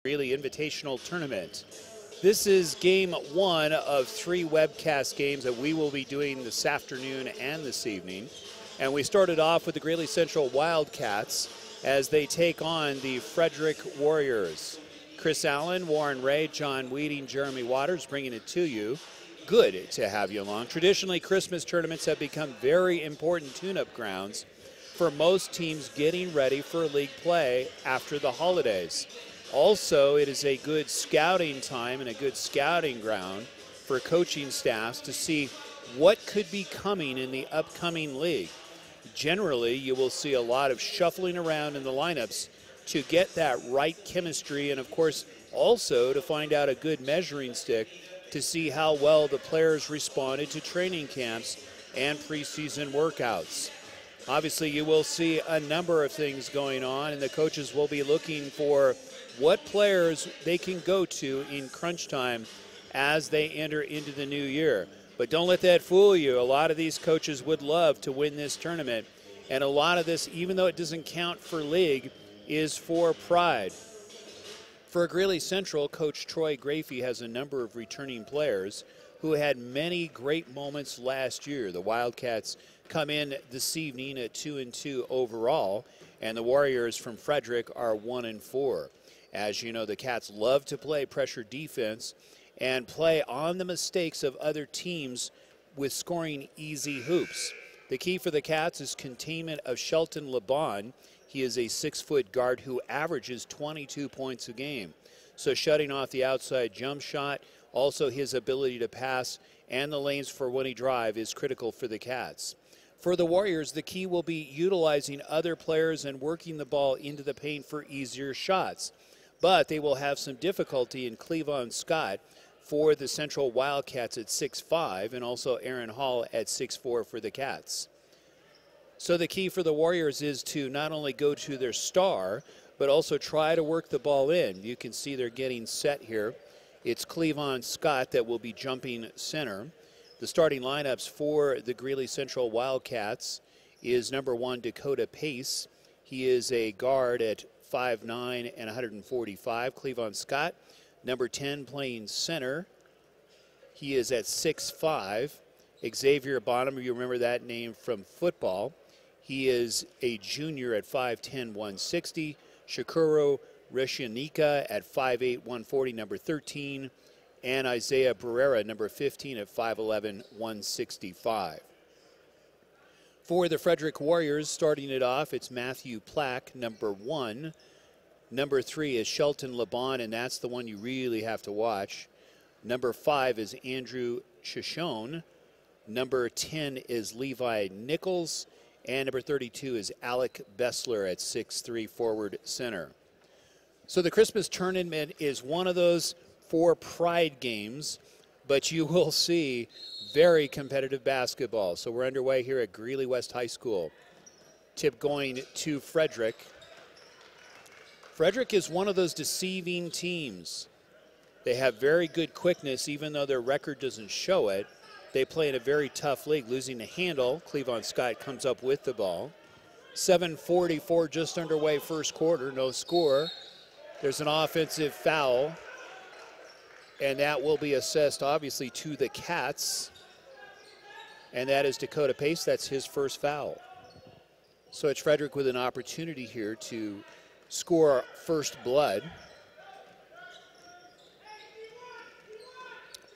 Greeley Invitational Tournament. This is game one of 3 webcast games that we will be doing this afternoon and this evening. And we started off with the Greeley Central Wildcats as they take on the Frederick Warriors. Chris Allen, Warren Ray, John Weeding, Jeremy Waters bringing it to you. Good to have you along. Traditionally, Christmas tournaments have become very important tune-up grounds for most teams getting ready for league play after the holidays. Also, it is a good scouting time and a good scouting ground for coaching staffs to see what could be coming in the upcoming league. Generally, you will see a lot of shuffling around in the lineups to get that right chemistry, and of course, also to find out a good measuring stick to see how well the players responded to training camps and preseason workouts. Obviously, you will see a number of things going on, and the coaches will be looking for what players they can go to in crunch time as they enter into the new year. But don't let that fool you. A lot of these coaches would love to win this tournament, and a lot of this, even though it doesn't count for league, is for pride. For Greeley Central, Coach Troy Grafey has a number of returning players who had many great moments last year. The Wildcats come in this evening at 2-2 overall, and the Warriors from Frederick are 1-4. As you know, the Cats love to play pressure defense and play on the mistakes of other teams with scoring easy hoops. The key for the Cats is containment of Shelton LeBon. He is a 6-foot guard who averages 22 points a game. So shutting off the outside jump shot, also his ability to pass and the lanes for when he drive is critical for the Cats. For the Warriors, the key will be utilizing other players and working the ball into the paint for easier shots. But they will have some difficulty in Cleavon Scott for the Central Wildcats at 6'5", and also Aaron Hall at 6'4" for the Cats. So the key for the Warriors is to not only go to their star, but also try to work the ball in. You can see they're getting set here. It's Cleavon Scott that will be jumping center. The starting lineups for the Greeley Central Wildcats is number 1, Dakota Pace. He is a guard at 5'9" and 145. Cleavon Scott, number 10, playing center. He is at 6'5". Xavier Bonham, you remember that name from football. He is a junior at 5'10", 160. Shakuro Reshanika at 5'8", 140, number 13. And Isaiah Barrera, number 15, at 5'11", 165. For the Frederick Warriors, starting it off, it's Matthew Plack, number 1. Number 3 is Shelton LeBon, and that's the one you really have to watch. Number 5 is Andrew Chichone. Number 10 is Levi Nichols. And number 32 is Alec Bessler at 6'3", forward center. So the Christmas tournament is one of those 4 pride games, but you will see very competitive basketball. So we're underway here at Greeley West High School. Tip going to Frederick. Frederick is one of those deceiving teams. They have very good quickness, even though their record doesn't show it. They play in a very tough league, losing the handle. Cleavon Scott comes up with the ball. 7:44 just underway first quarter, no score. There's an offensive foul, and that will be assessed, obviously, to the Cats. And that is Dakota Pace. That's his first foul. So it's Frederick with an opportunity here to score first blood.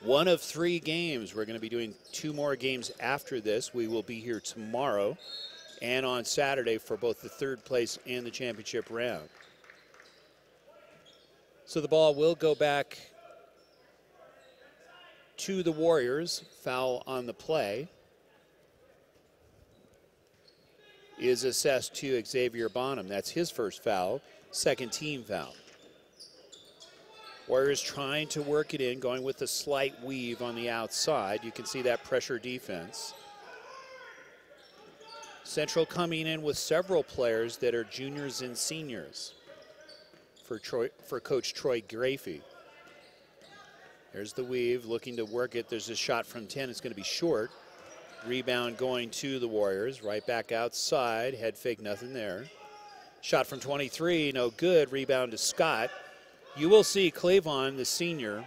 One of 3 games. We're going to be doing 2 more games after this. We will be here tomorrow and on Saturday for both the third place and the championship round. So the ball will go back to the Warriors. Foul on the play is assessed to Xavier Bonham. That's his first foul, second team foul. Warriors trying to work it in, going with a slight weave on the outside. You can see that pressure defense. Central coming in with several players that are juniors and seniors for Coach Troy Grafey. There's the weave, looking to work it. There's a shot from 10. It's going to be short. Rebound going to the Warriors. Right back outside. Head fake, nothing there. Shot from 23, no good. Rebound to Scott. You will see Cleavon, the senior,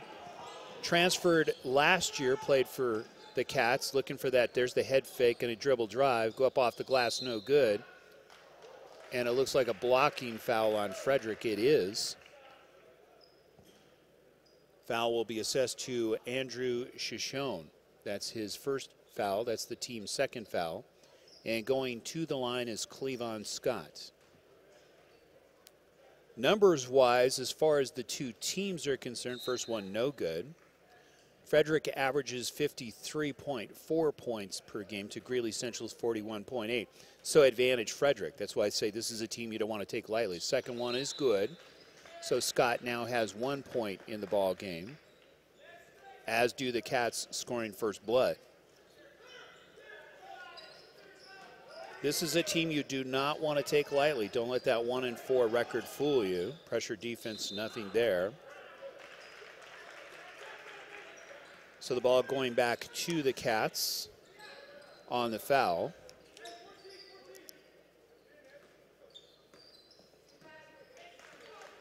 transferred last year, played for the Cats, looking for that. There's the head fake and a dribble drive. Go up off the glass, no good. And it looks like a blocking foul on Frederick. It is. Foul will be assessed to Andrew Shishone. That's his first foul. That's the team's second foul. And going to the line is Cleavon Scott. Numbers-wise, as far as the two teams are concerned, first one no good. Frederick averages 53.4 points per game to Greeley Central's 41.8. So advantage Frederick. That's why I say this is a team you don't want to take lightly. Second one is good. So Scott now has 1 point in the ball game, as do the Cats scoring first blood. This is a team you do not want to take lightly. Don't let that 1-4 record fool you. Pressure defense, nothing there. So the ball going back to the Cats on the foul.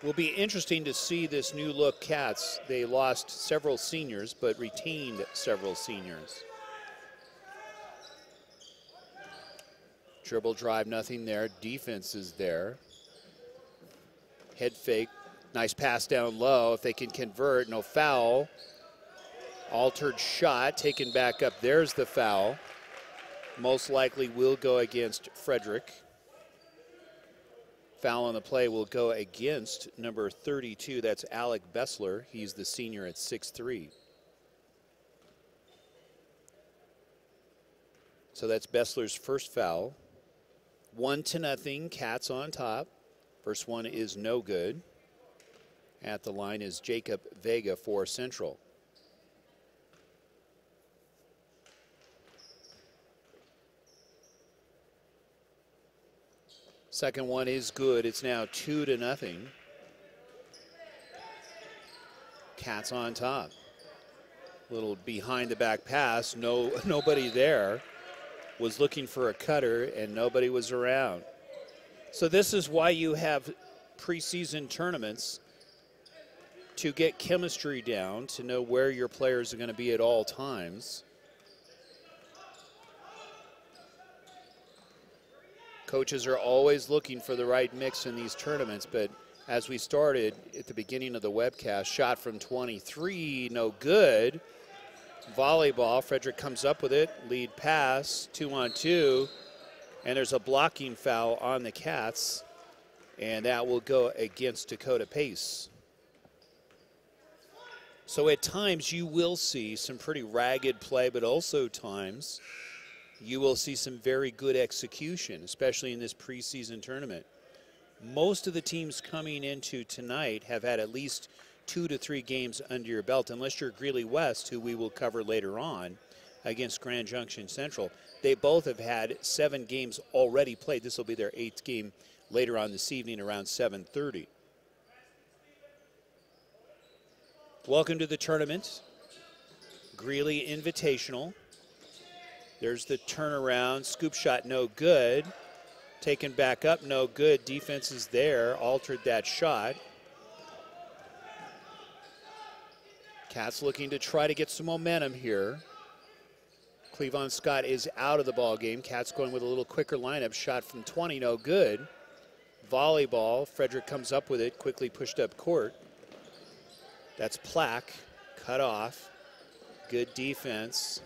Will be interesting to see this new look Cats. They lost several seniors, but retained several seniors. Dribble drive, nothing there. Defense is there. Head fake. Nice pass down low. If they can convert, no foul. Altered shot, taken back up. There's the foul. Most likely will go against Frederick. Foul on the play will go against number 32. That's Alec Bessler. He's the senior at 6'3". So that's Bessler's first foul. 1-0, Cats on top. First one is no good. At the line is Jacob Vega for Central. Second one is good. It's now 2-0. Cats on top. Little behind the back pass. Nobody there. Was looking for a cutter and nobody was around. So this is why you have preseason tournaments, to get chemistry down, to know where your players are going to be at all times. Coaches are always looking for the right mix in these tournaments, but as we started at the beginning of the webcast, shot from 23, no good. Volleyball, Frederick comes up with it, lead pass, 2-on-2, and there's a blocking foul on the Cats, and that will go against Dakota Pace. So at times you will see some pretty ragged play, but also times you will see some very good execution, especially in this preseason tournament. Most of the teams coming into tonight have had at least 2 to 3 games under your belt, unless you're Greeley West, who we will cover later on against Grand Junction Central. They both have had 7 games already played. This will be their 8th game later on this evening around 7:30. Welcome to the tournament. Greeley Invitational. There's the turnaround. Scoop shot, no good. Taken back up, no good. Defense is there. Altered that shot. Cats looking to try to get some momentum here. Cleavon Scott is out of the ball game. Cats going with a little quicker lineup. Shot from 20, no good. Volleyball. Frederick comes up with it, quickly pushed up court. That's Plack, cut off. Good defense.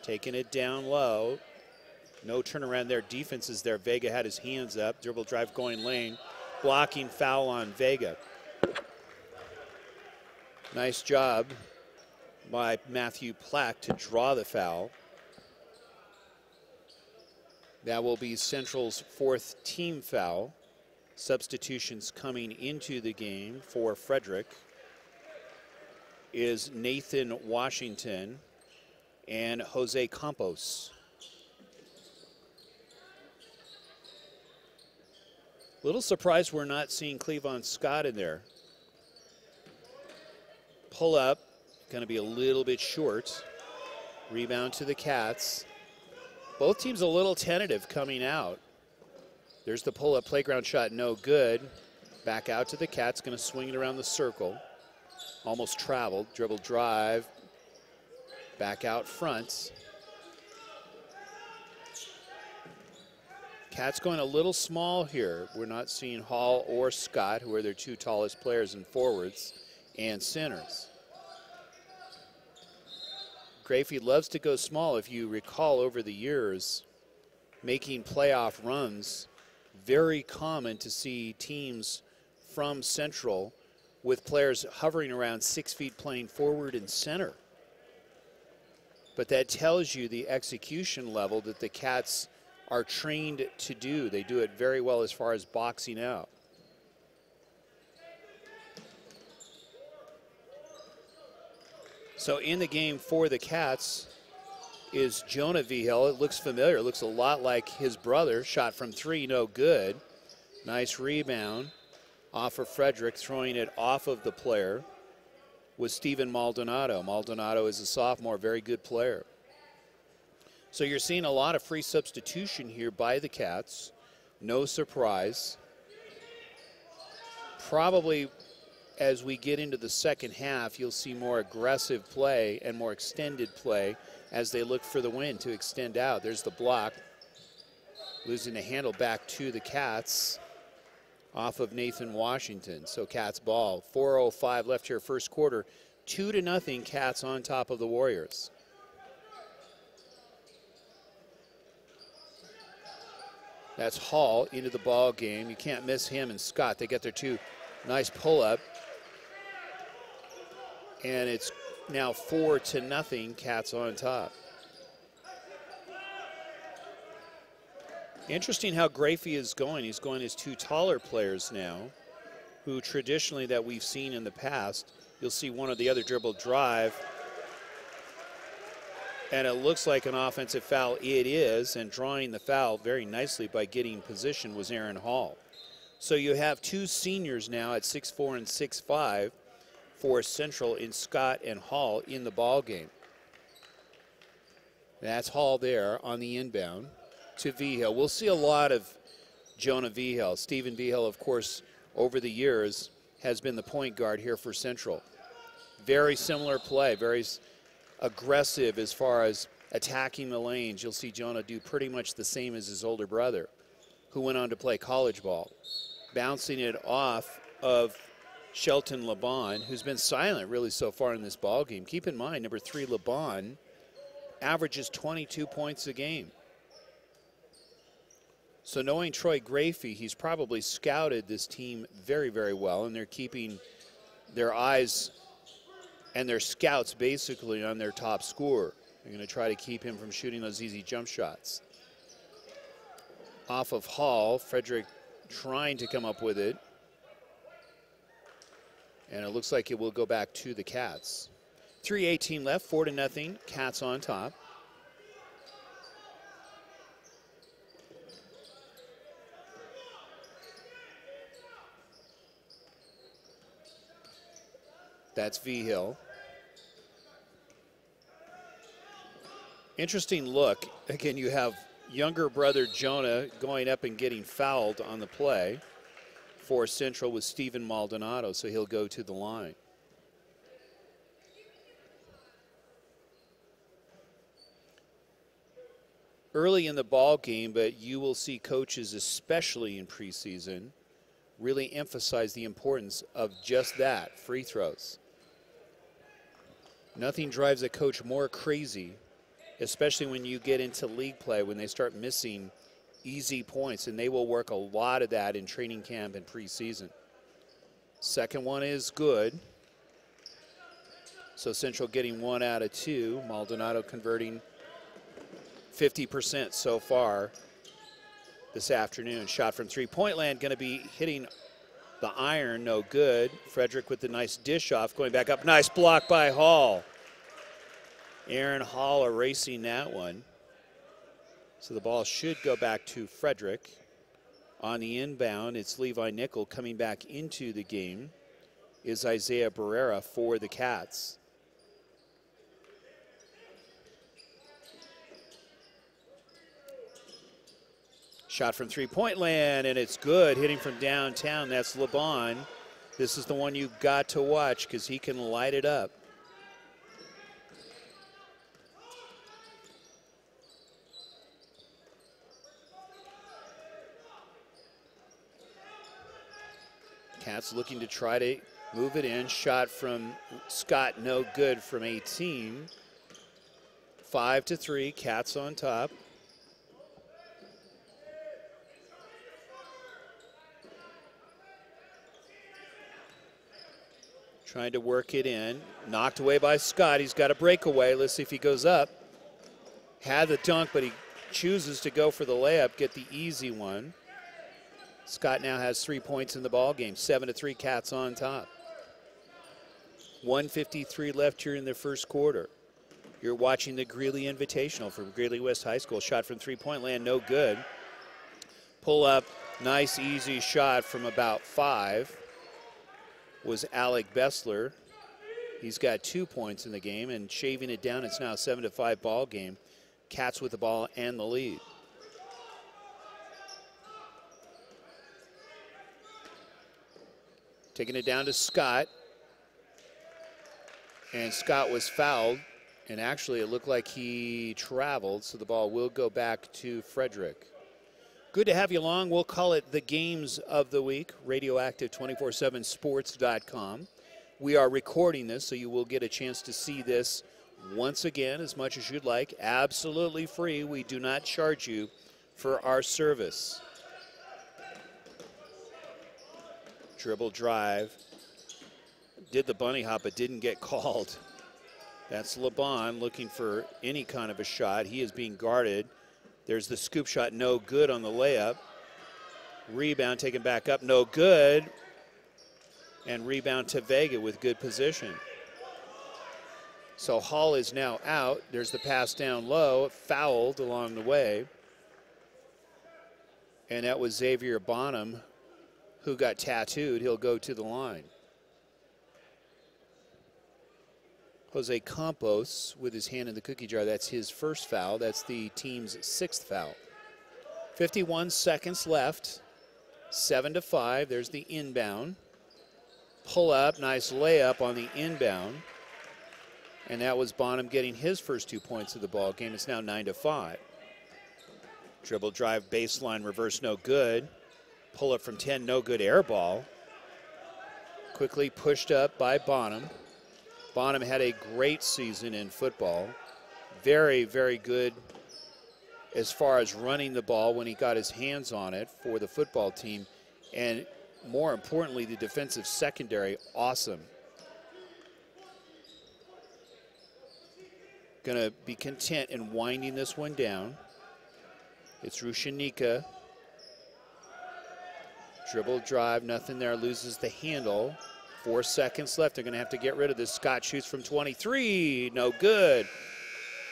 Taking it down low. No turnaround there. Defense is there. Vega had his hands up. Dribble drive going lane. Blocking foul on Vega. Nice job by Matthew Plack to draw the foul. That will be Central's 4th team foul. Substitutions coming into the game for Frederick is Nathan Washington and Jose Campos. Little surprised we're not seeing Cleavon Scott in there. Pull up, going to be a little bit short. Rebound to the Cats. Both teams a little tentative coming out. There's the pull-up playground shot, no good. Back out to the Cats, going to swing it around the circle. Almost traveled, dribble drive. Back out front. Cats going a little small here. We're not seeing Hall or Scott, who are their two tallest players in forwards and centers. Gracie loves to go small. If you recall over the years, making playoff runs, very common to see teams from Central with players hovering around 6 feet playing forward and center. But that tells you the execution level that the Cats are trained to do. They do it very well as far as boxing out. So in the game for the Cats is Jonah Vigil. It looks familiar. It looks a lot like his brother. Shot from 3, no good. Nice rebound off of Frederick, throwing it off of the player was Steven Maldonado. Maldonado is a sophomore, very good player. So you're seeing a lot of free substitution here by the Cats. No surprise. Probably as we get into the second half, you'll see more aggressive play and more extended play as they look for the win to extend out. There's the block. Losing the handle back to the Cats off of Nathan Washington. So Cats ball. 4:05 left here first quarter. 2-0 Cats on top of the Warriors. That's Hall into the ball game. You can't miss him and Scott. They get their two nice pull-up. And it's now 4-0, Cats on top. Interesting how Gracie is going. He's going his two taller players now, who traditionally that we've seen in the past. You'll see one or the other dribble drive. And it looks like an offensive foul. It is, and drawing the foul very nicely by getting position was Aaron Hall. So you have two seniors now at 6'4" and 6'5" for Central in Scott and Hall in the ball game. That's Hall there on the inbound to Vigil. We'll see a lot of Jonah Vigil. Stephen Vigil, of course, over the years has been the point guard here for Central. Very similar play, very aggressive as far as attacking the lanes. You'll see Jonah do pretty much the same as his older brother, who went on to play college ball. Bouncing it off of Shelton LeBon, who's been silent really so far in this ball game. Keep in mind, number 3 LeBon averages 22 points a game. So knowing Troy Gracie, he's probably scouted this team very, very well, and they're keeping their eyes and their scouts basically on their top scorer. They're going to try to keep him from shooting those easy jump shots. Off of Hall, Frederick trying to come up with it. And it looks like it will go back to the Cats. 3:18 left, 4-0, Cats on top. That's Vigil. Interesting look. Again, you have younger brother Jonah going up and getting fouled on the play for Central with Steven Maldonado, so he'll go to the line. Early in the ball game, but you will see coaches, especially in preseason, really emphasize the importance of just that, free throws. Nothing drives a coach more crazy, especially when you get into league play, when they start missing easy points, and they will work a lot of that in training camp and preseason. Second one is good. So Central getting 1 out of 2. Maldonado converting 50% so far this afternoon. Shot from three-point land, going to be hitting the iron, no good. Frederick with the nice dish off, going back up. Nice block by Hall. Aaron Hall erasing that one. So the ball should go back to Frederick. On the inbound, it's Levi Nickel. Coming back into the game is Isaiah Barrera for the Cats. Shot from three-point land, and it's good. Hitting from downtown, that's LeBon. This is the one you've got to watch because he can light it up. Cats looking to try to move it in. Shot from Scott, no good from 18. 5-3, Cats on top. Trying to work it in. Knocked away by Scott. He's got a breakaway. Let's see if he goes up. Had the dunk, but he chooses to go for the layup, get the easy one. Scott now has 3 points in the ball game. 7-3, Cats on top. 1:53 left here in the first quarter. You're watching the Greeley Invitational from Greeley West High School. Shot from three-point land, no good. Pull up, nice easy shot from about 5 was Alec Bessler. He's got 2 points in the game, and shaving it down, it's now a 7-5 ball game. Cats with the ball and the lead. Taking it down to Scott. And Scott was fouled. And actually, it looked like he traveled, so the ball will go back to Frederick. Good to have you along. We'll call it the games of the week, radioactive247sports.com. We are recording this, so you will get a chance to see this once again as much as you'd like. Absolutely free. We do not charge you for our service. Dribble drive. Did the bunny hop, but didn't get called. That's LeBon looking for any kind of a shot. He is being guarded. There's the scoop shot, no good on the layup. Rebound taken back up, no good. And rebound to Vega with good position. So Hall is now out. There's the pass down low, fouled along the way. And that was Xavier Bonham, who got tattooed. He'll go to the line. Jose Campos with his hand in the cookie jar. That's his first foul. That's the team's 6th foul. 51 seconds left. 7-5. There's the inbound. Pull up. Nice layup on the inbound. And that was Bonham getting his first 2 points of the ball game. It's now 9-5. Dribble drive baseline reverse, no good. Pull up from 10, no good. Air ball. Quickly pushed up by Bonham. Bonham had a great season in football. Very, very good as far as running the ball when he got his hands on it for the football team. And more importantly, the defensive secondary, awesome. Going to be content in winding this one down. It's Rushanika. Dribble drive, nothing there, loses the handle. 4 seconds left. They're going to have to get rid of this. Scott shoots from 23. No good.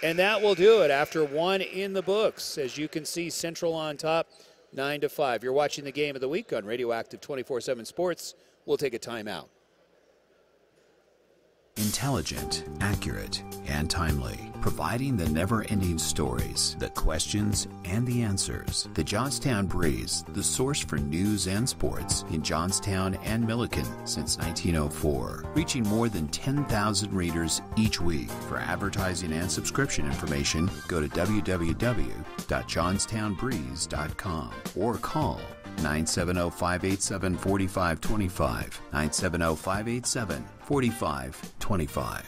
And that will do it after one in the books. As you can see, Central on top, 9-5. You're watching the game of the week on Radioactive 24/7 Sports. We'll take a timeout. Intelligent, accurate, and timely, providing the never-ending stories, the questions, and the answers. The Johnstown Breeze, the source for news and sports in Johnstown and Milliken since 1904, reaching more than 10,000 readers each week. For advertising and subscription information, go to www.johnstownbreeze.com or call 970-587-4525, 970-587-4525.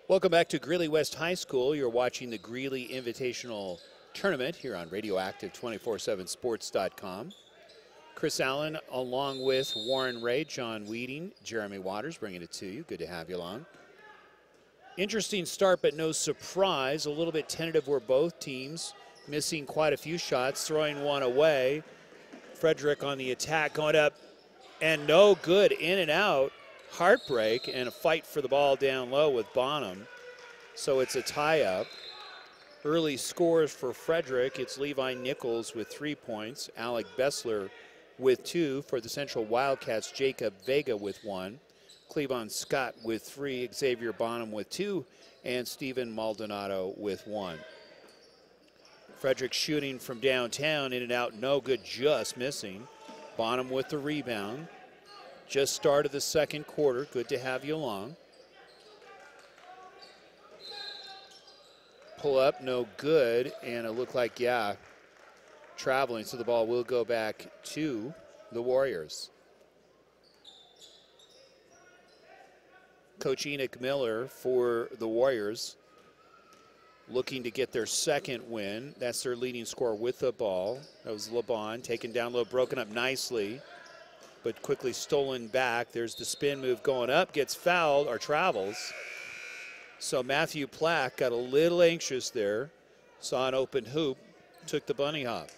Welcome back to Greeley West High School. You're watching the Greeley Invitational Tournament here on Radioactive 247sports.com. Chris Allen along with Warren Ray, John Weeding, Jeremy Waters bringing it to you. Good to have you along. Interesting start, but no surprise. A little bit tentative were both teams, missing quite a few shots, throwing one away. Frederick on the attack, going up, and no good, in and out. Heartbreak, and a fight for the ball down low with Bonham. So it's a tie-up. Early scores for Frederick, it's Levi Nichols with 3 points, Alec Bessler with 2. For the Central Wildcats, Jacob Vega with 1. Cleavon Scott with 3, Xavier Bonham with 2, and Stephen Maldonado with 1. Frederick shooting from downtown, in and out, no good, just missing. Bonham with the rebound. Just started the second quarter, good to have you along. Pull up, no good, and it looked like, yeah, traveling, so the ball will go back to the Warriors. Coach Enoch Miller for the Warriors looking to get their second win. That's their leading scorer with the ball. That was LeBon, taken down low, broken up nicely, but quickly stolen back. There's the spin move going up, gets fouled, or travels. So Matthew Plack got a little anxious there, saw an open hoop, took the bunny hop.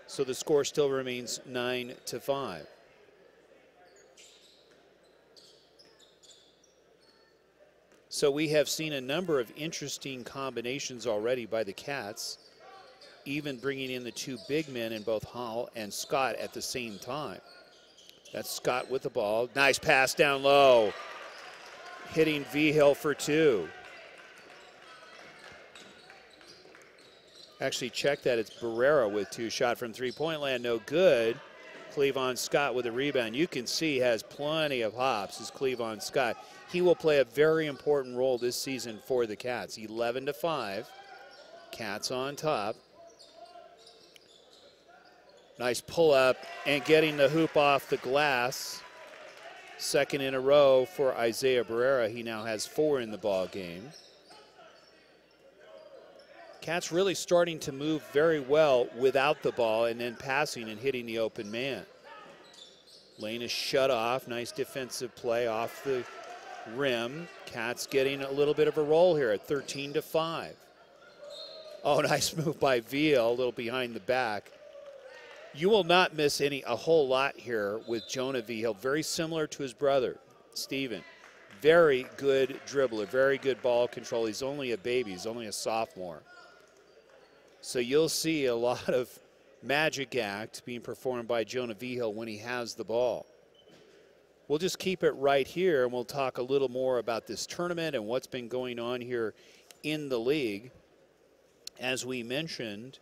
So the score still remains 9-5. So we have seen a number of interesting combinations already by the Cats, even bringing in the 2 big men in both Hall and Scott at the same time. That's Scott with the ball. Nice pass down low, hitting Vigil for 2. Actually, check that. It's Barrera with 2. Shot from three-point land, no good. Cleavon Scott with a rebound. You can see he has plenty of hops, is Cleavon Scott. He will play a very important role this season for the Cats. 11-5. Cats on top. Nice pull up and getting the hoop off the glass. Second in a row for Isaiah Barrera. He now has 4 in the ball game. Cats really starting to move very well without the ball and then passing and hitting the open man. Lane is shut off. Nice defensive play off the rim. Cats getting a little bit of a roll here at 13-5. Oh, nice move by Veal, a little behind the back. You will not miss a whole lot here with Jonah Vigil. Very similar to his brother, Steven. Very good dribbler, very good ball control. He's only a baby, he's only a sophomore. So you'll see a lot of magic act being performed by Jonah Vigil when he has the ball. We'll just keep it right here, and we'll talk a little more about this tournament and what's been going on here in the league. As we mentioned,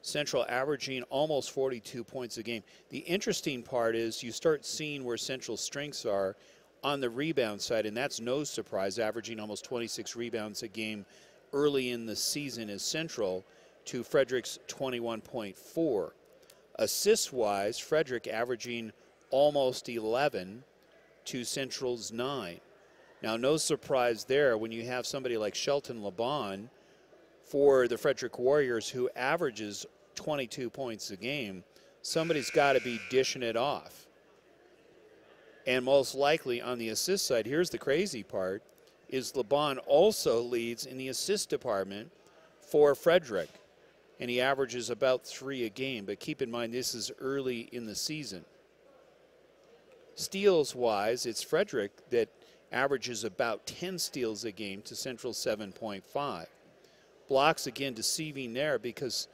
Central averaging almost 42 points a game. The interesting part is you start seeing where Central's strengths are on the rebound side, and that's no surprise, averaging almost 26 rebounds a game early in the season is Central to Frederick's 21.4. Assists-wise, Frederick averaging almost 11 to Central's 9. Now, no surprise there when you have somebody like Shelton LeBon for the Frederick Warriors who averages 22 points a game. Somebody's got to be dishing it off. And most likely on the assist side, here's the crazy part, is LeBon also leads in the assist department for Frederick. And he averages about 3 a game. But keep in mind, this is early in the season. Steals-wise, it's Frederick that averages about 10 steals a game to Central 7.5. Blocks, again, deceiving there because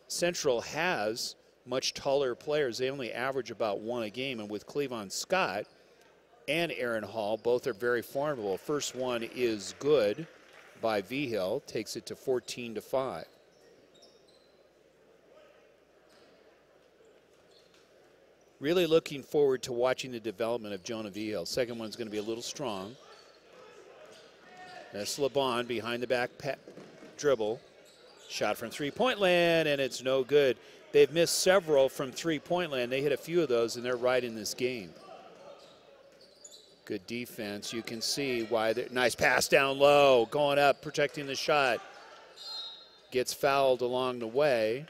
Central has much taller players. They only average about 1 a game. And with Cleavon Scott and Aaron Hall, both are very formidable. First one is good by Vigil, takes it to 14-5. Really looking forward to watching the development of Jonah Vigil. Second one's going to be a little strong. That's LeBon behind the back dribble. Shot from three-point land, and it's no good. They've missed several from three-point land. They hit a few of those, and they're right in this game. Good defense. You can see why. Nice pass down low, going up, protecting the shot. Gets fouled along the way.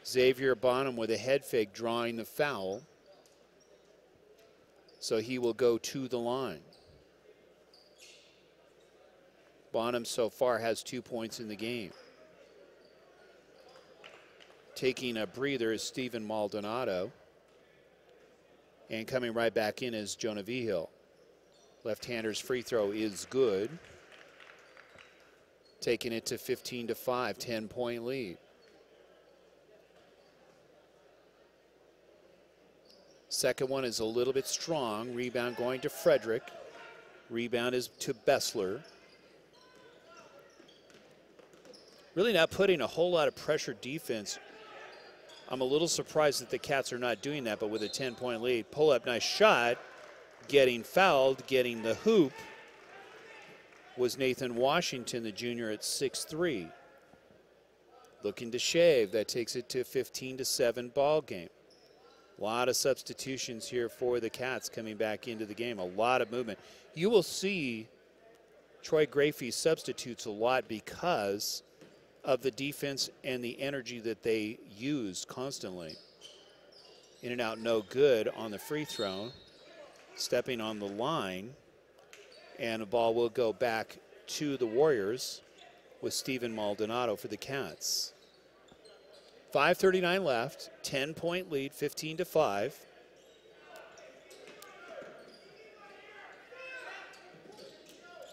Xavier Bonham with a head fake drawing the foul. So he will go to the line. Bonham so far has 2 points in the game. Taking a breather is Stephen Maldonado. And coming right back in is Jonah Vigil. Left-hander's free throw is good. Taking it to 15-5, 10-point lead. Second one is a little bit strong. Rebound going to Frederick. Rebound is to Bessler. Really not putting a whole lot of pressure defense. I'm a little surprised that the Cats are not doing that, but with a 10-point lead. Pull up, nice shot. Getting fouled, getting the hoop was Nathan Washington, the junior, at 6'3". Looking to shave. That takes it to a 15-7 ball game. A lot of substitutions here for the Cats coming back into the game. A lot of movement. You will see Troy Grafey substitutes a lot because of the defense and the energy that they use constantly. In and out, no good on the free throw. Stepping on the line. And the ball will go back to the Warriors with Stephen Maldonado for the Cats. 5:39 left, 10-point lead, 15-5.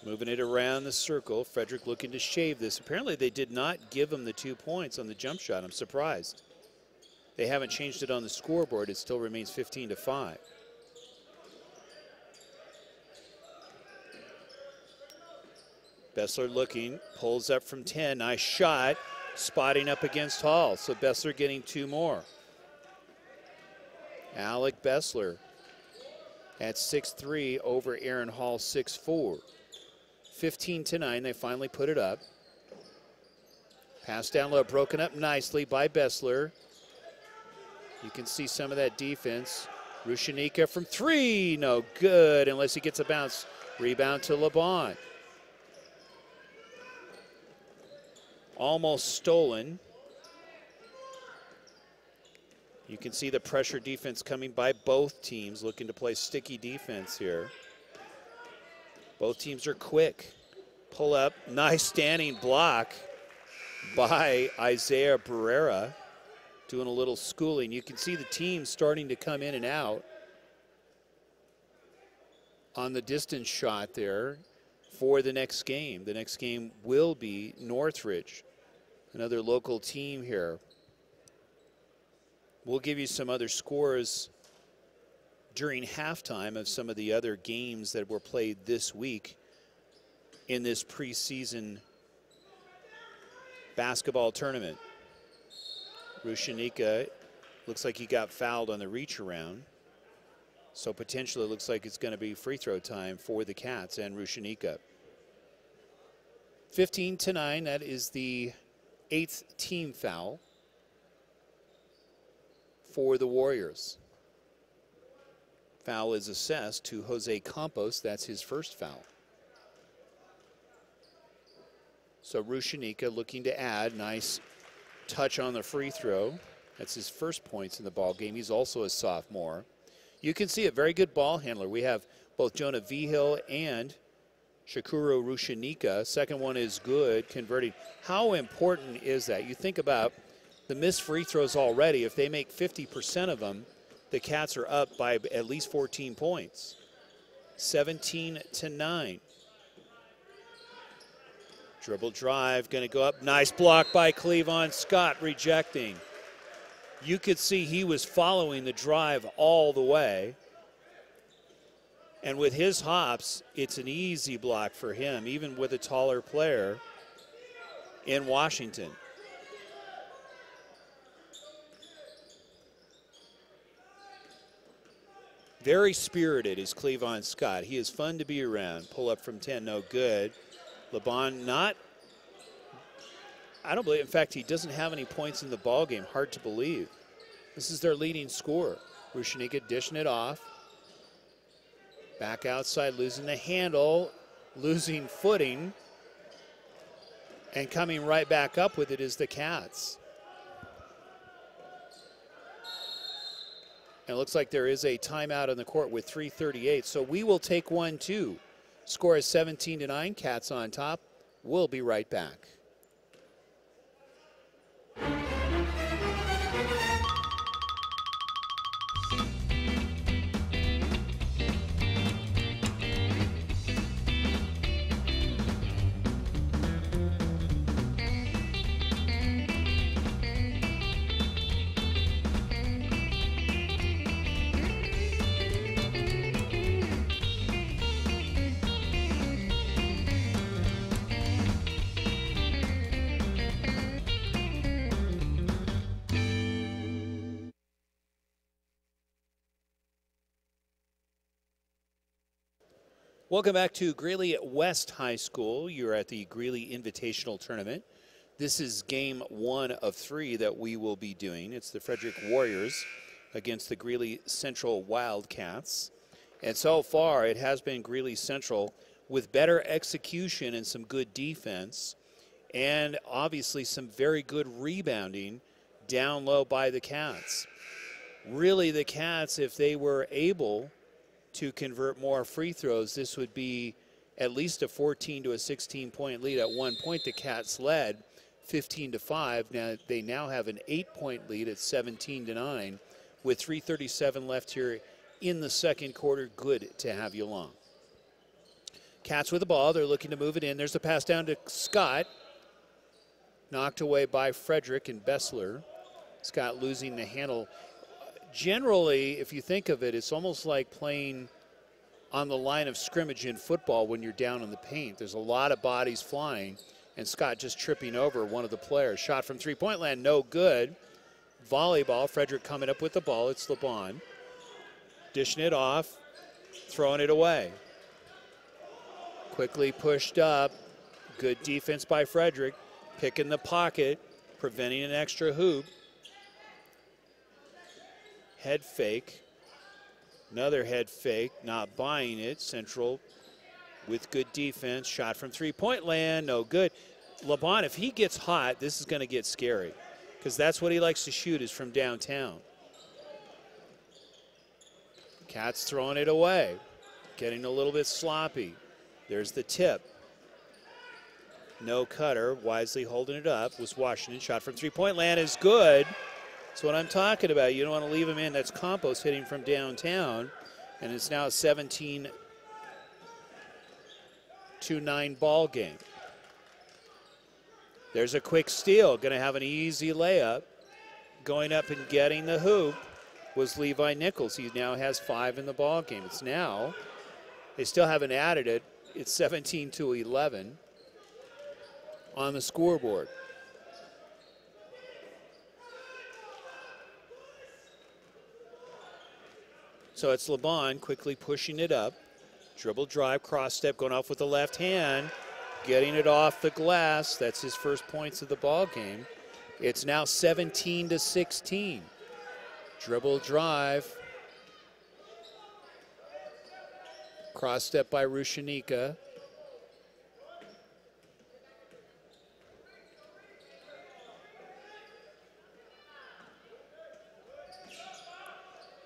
Moving it around the circle. Frederick looking to shave this. Apparently they did not give him the 2 points on the jump shot. I'm surprised. They haven't changed it on the scoreboard. It still remains 15-5. Bessler looking, pulls up from 10. Nice shot. Spotting up against Hall. So Bessler getting 2 more. Alec Bessler at 6'3" over Aaron Hall 6'4". 15-9, they finally put it up. Pass down low, broken up nicely by Bessler. You can see some of that defense. Rushanika from 3, no good unless he gets a bounce. Rebound to LeBon. Almost stolen. You can see the pressure defense coming by both teams, looking to play sticky defense here. Both teams are quick. Pull up, nice standing block by Isaiah Barrera, doing a little schooling. You can see the team starting to come in and out on the distance shot there for the next game. The next game will be Northridge, another local team here. We'll give you some other scores during halftime of some of the other games that were played this week in this preseason basketball tournament. Rushanika looks like he got fouled on the reach around. So potentially it looks like it's going to be free throw time for the Cats and Rushanika. 15-9, that is the 8th team foul for the Warriors. Foul is assessed to Jose Campos. That's his first foul. So Rushanika looking to add. Nice touch on the free throw. That's his first points in the ball game. He's also a sophomore. You can see a very good ball handler. We have both Jonah Vigil and Shakuro Rushanika. Second one is good, converting. How important is that? You think about the missed free throws already. If they make 50% of them, the Cats are up by at least 14 points. 17-9. Dribble drive, going to go up. Nice block by Cleavon Scott, rejecting. You could see he was following the drive all the way. And with his hops, it's an easy block for him, even with a taller player in Washington. Very spirited is Cleavon Scott. He is fun to be around. Pull up from 10, no good. LeBon not, I don't believe, in fact, he doesn't have any points in the ball game. Hard to believe. This is their leading scorer. Rushanika dishing it off. Back outside, losing the handle, losing footing. And coming right back up with it is the Cats. And it looks like there is a timeout on the court with 3:38. So we will take one, too. Score is 17-9. Cats on top. We'll be right back. Welcome back to Greeley West High School. You're at the Greeley Invitational Tournament. This is game 1 of 3 that we will be doing. It's the Frederick Warriors against the Greeley Central Wildcats. And so far, it has been Greeley Central with better execution and some good defense, and obviously some very good rebounding down low by the Cats. Really, the Cats, if they were able to convert more free throws, this would be at least a 14 to a 16-point lead. At one point, the Cats led 15-5. Now they now have an 8-point lead at 17-9 with 3:37 left here in the second quarter. Good to have you along. Cats with the ball. They're looking to move it in. There's the pass down to Scott. Knocked away by Frederick and Bessler. Scott losing the handle. Generally, if you think of it, it's almost like playing on the line of scrimmage in football when you're down in the paint. There's a lot of bodies flying, and Scott just tripping over one of the players. Shot from three-point land, no good. Volleyball, Frederick coming up with the ball. It's LeBon. Dishing it off, throwing it away. Quickly pushed up. Good defense by Frederick. Picking the pocket, preventing an extra hoop. Head fake. Another head fake, not buying it. Central with good defense. Shot from three-point land, no good. LeBon, if he gets hot, this is going to get scary because that's what he likes to shoot, is from downtown. Cats throwing it away, getting a little bit sloppy. There's the tip. No cutter, wisely holding it up was Washington. Shot from three-point land is good. That's what I'm talking about. You don't want to leave him in. That's Campos hitting from downtown. And it's now a 17-9 ball game. There's a quick steal. Going to have an easy layup. Going up and getting the hoop was Levi Nichols. He now has 5 in the ball game. It's now, they still haven't added it. It's 17-11 on the scoreboard. So it's LeBon quickly pushing it up. Dribble drive, cross step, going off with the left hand. Getting it off the glass. That's his first points of the ball game. It's now 17-16. Dribble drive. Cross step by Rushanika.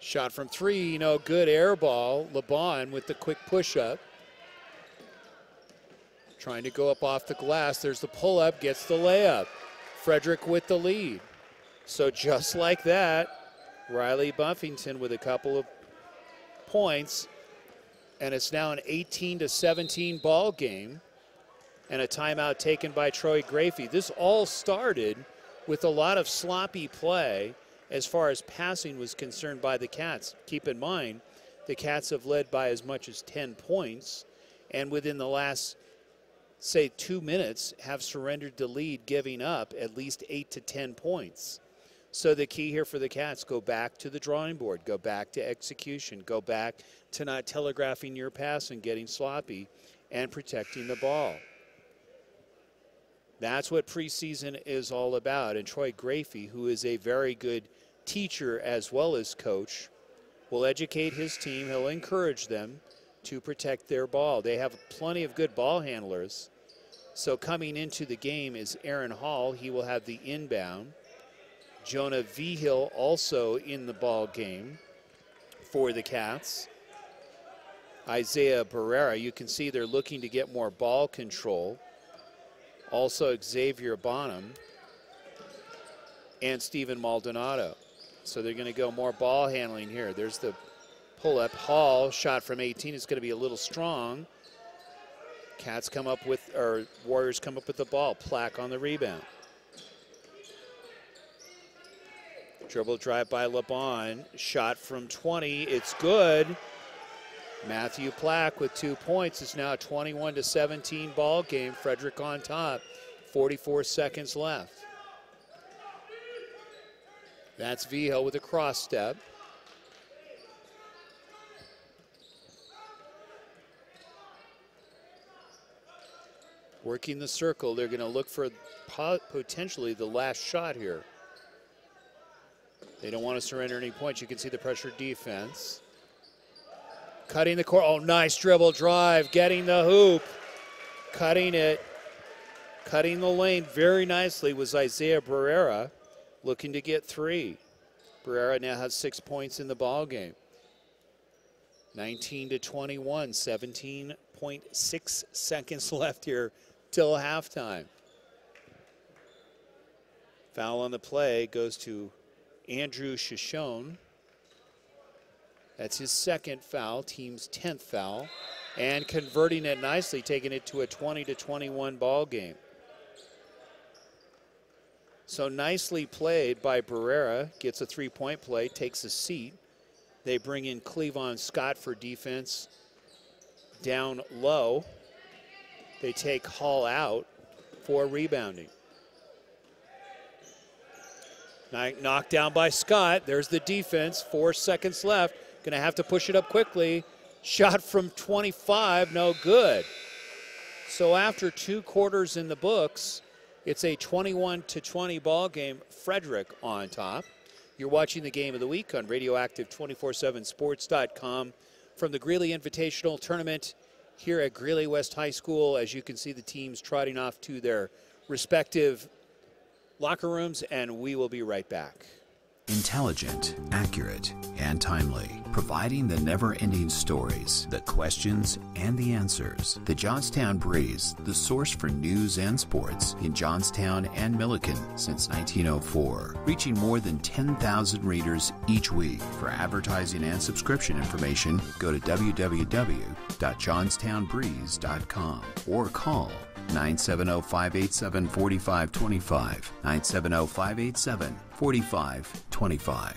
Shot from three, no good. Air ball. LeBon with the quick push-up. Trying to go up off the glass. There's the pull-up, gets the layup. Frederick with the lead. So just like that, Riley Buffington with a couple of points. And it's now an 18-17 ball game. And a timeout taken by Troy Grafey. This all started with a lot of sloppy play as far as passing was concerned by the Cats. Keep in mind, the Cats have led by as much as 10 points, and within the last, say, 2 minutes, have surrendered the lead, giving up at least 8 to 10 points. So the key here for the Cats, go back to the drawing board, go back to execution, go back to not telegraphing your pass and getting sloppy, and protecting the ball. That's what preseason is all about, and Troy Grafey, who is a very good teacher as well as coach, will educate his team. He'll encourage them to protect their ball. They have plenty of good ball handlers. So coming into the game is Aaron Hall. He will have the inbound. Jonah Vigil also in the ball game. for the Cats. Isaiah Barrera, you can see they're looking to get more ball control. Also Xavier Bonham and Steven Maldonado. So they're going to go more ball handling here. There's the pull-up. Hall, shot from 18 is going to be a little strong. Cats come up with, or Warriors come up with the ball. Plack on the rebound. Dribble drive by LeBon. Shot from 20. It's good. Matthew Plack with 2 points. It's now a 21-17 ball game. Frederick on top. 44 seconds left. That's Vigil with a cross step. Working the circle. They're going to look for potentially the last shot here. They don't want to surrender any points. You can see the pressure defense. Cutting the court. Oh, nice dribble drive. Getting the hoop. Cutting it. Cutting the lane very nicely was Isaiah Barrera, looking to get 3. Barrera now has 6 points in the ball game. 19-21, 17.6 seconds left here till halftime. Foul on the play goes to Andrew Shishone. That's his second foul, team's 10th foul, and converting it nicely, taking it to a 20-21 ball game. So nicely played by Barrera, gets a 3-point play, takes a seat. They bring in Cleavon Scott for defense down low. They take Hall out for rebounding. Knocked down by Scott. There's the defense, 4 seconds left. Gonna have to push it up quickly. Shot from 25, no good. So after 2 quarters in the books, it's a 21-20 ball game. Frederick on top. You're watching the game of the week on Radioactive247sports.com from the Greeley Invitational Tournament here at Greeley West High School. As you can see, the teams trotting off to their respective locker rooms, and we will be right back. Intelligent, accurate, and timely, providing the never-ending stories, the questions, and the answers. The Johnstown Breeze, the source for news and sports in Johnstown and Milliken since 1904, reaching more than 10,000 readers each week. For advertising and subscription information, go to www.johnstownbreeze.com or call 970-587-4525, 970-587-4525.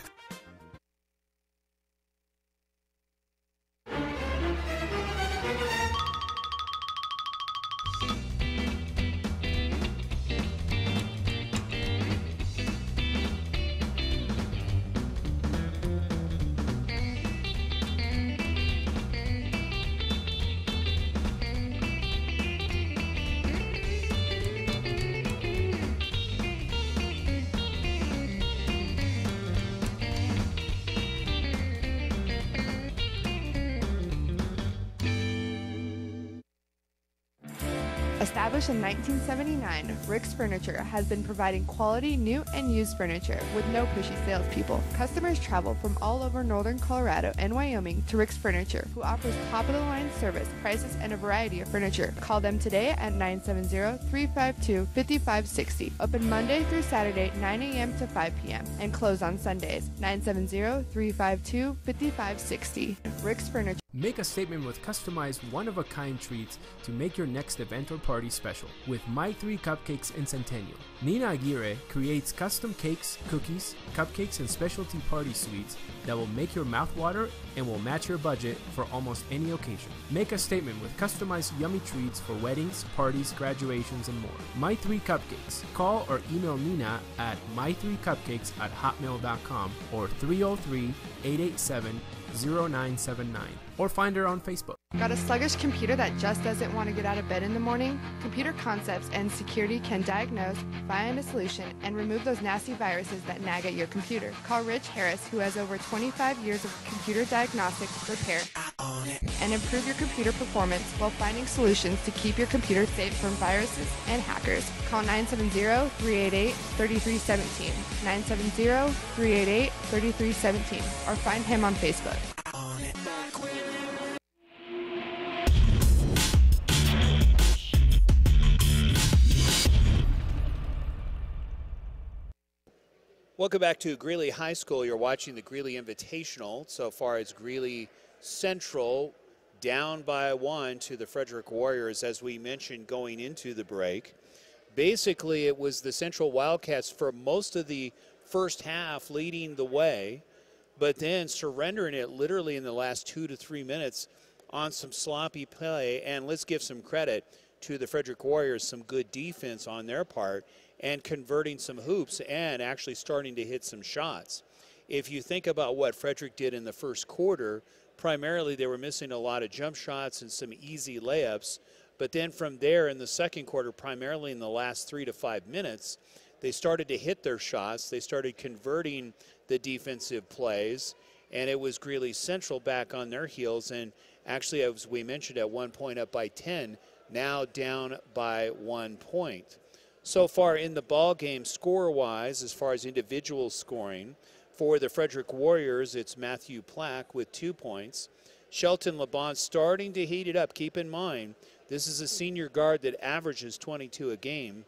Established in 1979, Rick's Furniture has been providing quality new and used furniture with no pushy salespeople. Customers travel from all over northern Colorado and Wyoming to Rick's Furniture, who offers top-of-the-line service, prices, and a variety of furniture. Call them today at 970-352-5560. Open Monday through Saturday, 9 a.m. to 5 p.m. and close on Sundays. 970-352-5560. Rick's Furniture. Make a statement with customized one-of-a-kind treats to make your next event or party special with My 3 Cupcakes in Centennial. Nina Aguirre creates custom cakes, cookies, cupcakes, and specialty party sweets that will make your mouth water and will match your budget for almost any occasion. Make a statement with customized yummy treats for weddings, parties, graduations, and more. My 3 Cupcakes. Call or email Nina at my3cupcakes@hotmail.com or 303-887-0979 or find her on Facebook. Got a sluggish computer that just doesn't want to get out of bed in the morning? Computer Concepts and Security can diagnose, find a solution, and remove those nasty viruses that nag at your computer. Call Rich Harris, who has over 25 years of computer diagnostic, repair, and improve your computer performance while finding solutions to keep your computer safe from viruses and hackers. Call 970-388-3317, 970-388-3317, or find him on Facebook. Welcome back to Greeley High School. You're watching the Greeley Invitational. So far, it's Greeley Central down by 1 to the Frederick Warriors, as we mentioned going into the break. Basically, it was the Central Wildcats for most of the first half leading the way, but then surrendering it literally in the last 2 to 3 minutes on some sloppy play. And let's give some credit to the Frederick Warriors, some good defense on their part, and converting some hoops and actually starting to hit some shots. If you think about what Frederick did in the first quarter, primarily they were missing a lot of jump shots and some easy layups. But then from there in the second quarter, primarily in the last 3 to 5 minutes, they started to hit their shots. They started converting the defensive plays, and it was Greeley Central back on their heels. And actually, as we mentioned, at one point up by 10, now down by 1 point. So far in the ball game, score-wise, as far as individual scoring, for the Frederick Warriors, it's Matthew Plack with 2 points. Shelton LeBon starting to heat it up. Keep in mind, this is a senior guard that averages 22 a game.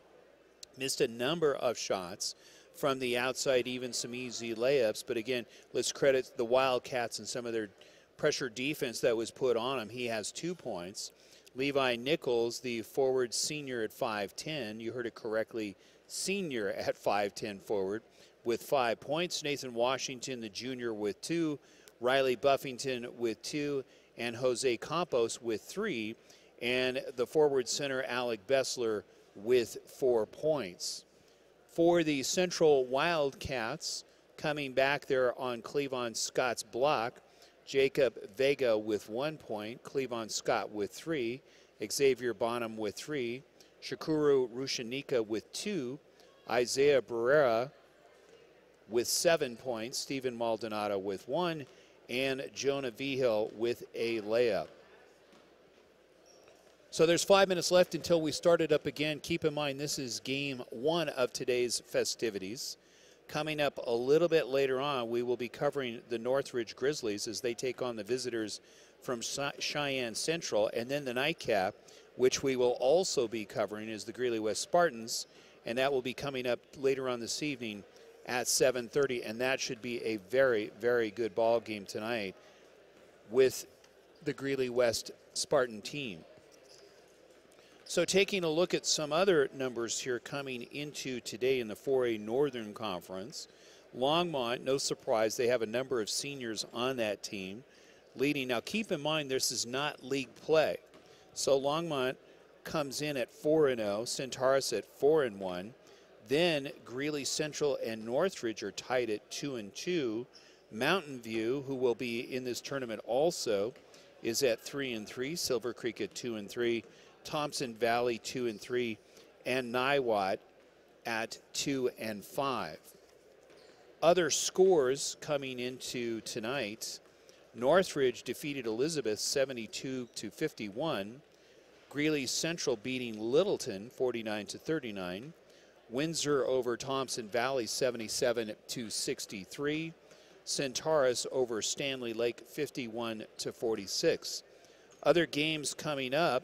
Missed a number of shots from the outside, even some easy layups. But again, let's credit the Wildcats and some of their pressure defense that was put on him. He has 2 points. Levi Nichols, the forward senior at 5'10", you heard it correctly, senior at 5'10" forward, with 5 points. Nathan Washington, the junior, with 2. Riley Buffington with 2. And Jose Campos with 3. And the forward center, Alec Bessler, with 4 points. For the Central Wildcats, coming back there on Cleavon Scott's block, Jacob Vega with 1 point, Cleavon Scott with 3, Xavier Bonham with 3, Shakuru Rushanika with 2, Isaiah Barrera with 7 points, Stephen Maldonado with 1, and Jonah Vigil with a layup. So there's 5 minutes left until we start it up again. Keep in mind, this is game 1 of today's festivities. Coming up a little bit later on, we will be covering the Northridge Grizzlies as they take on the visitors from Cheyenne Central. And then the nightcap, which we will also be covering, is the Greeley West Spartans. And that will be coming up later on this evening at 7:30. And that should be a very, very good ball game tonight with the Greeley West Spartan team. So taking a look at some other numbers here coming into today in the 4A Northern Conference, Longmont, no surprise, they have a number of seniors on that team leading. Now keep in mind, this is not league play. So Longmont comes in at 4-0, Centaurus at 4-1. Then Greeley Central and Northridge are tied at 2-2. Mountain View, who will be in this tournament also, is at 3-3. Silver Creek at 2-3. Thompson Valley 2-3, and Niwot at 2-5. Other scores coming into tonight: Northridge defeated Elizabeth 72-51. Greeley Central beating Littleton 49-39. Windsor over Thompson Valley 77-63. Centaurus over Stanley Lake 51-46. Other games coming up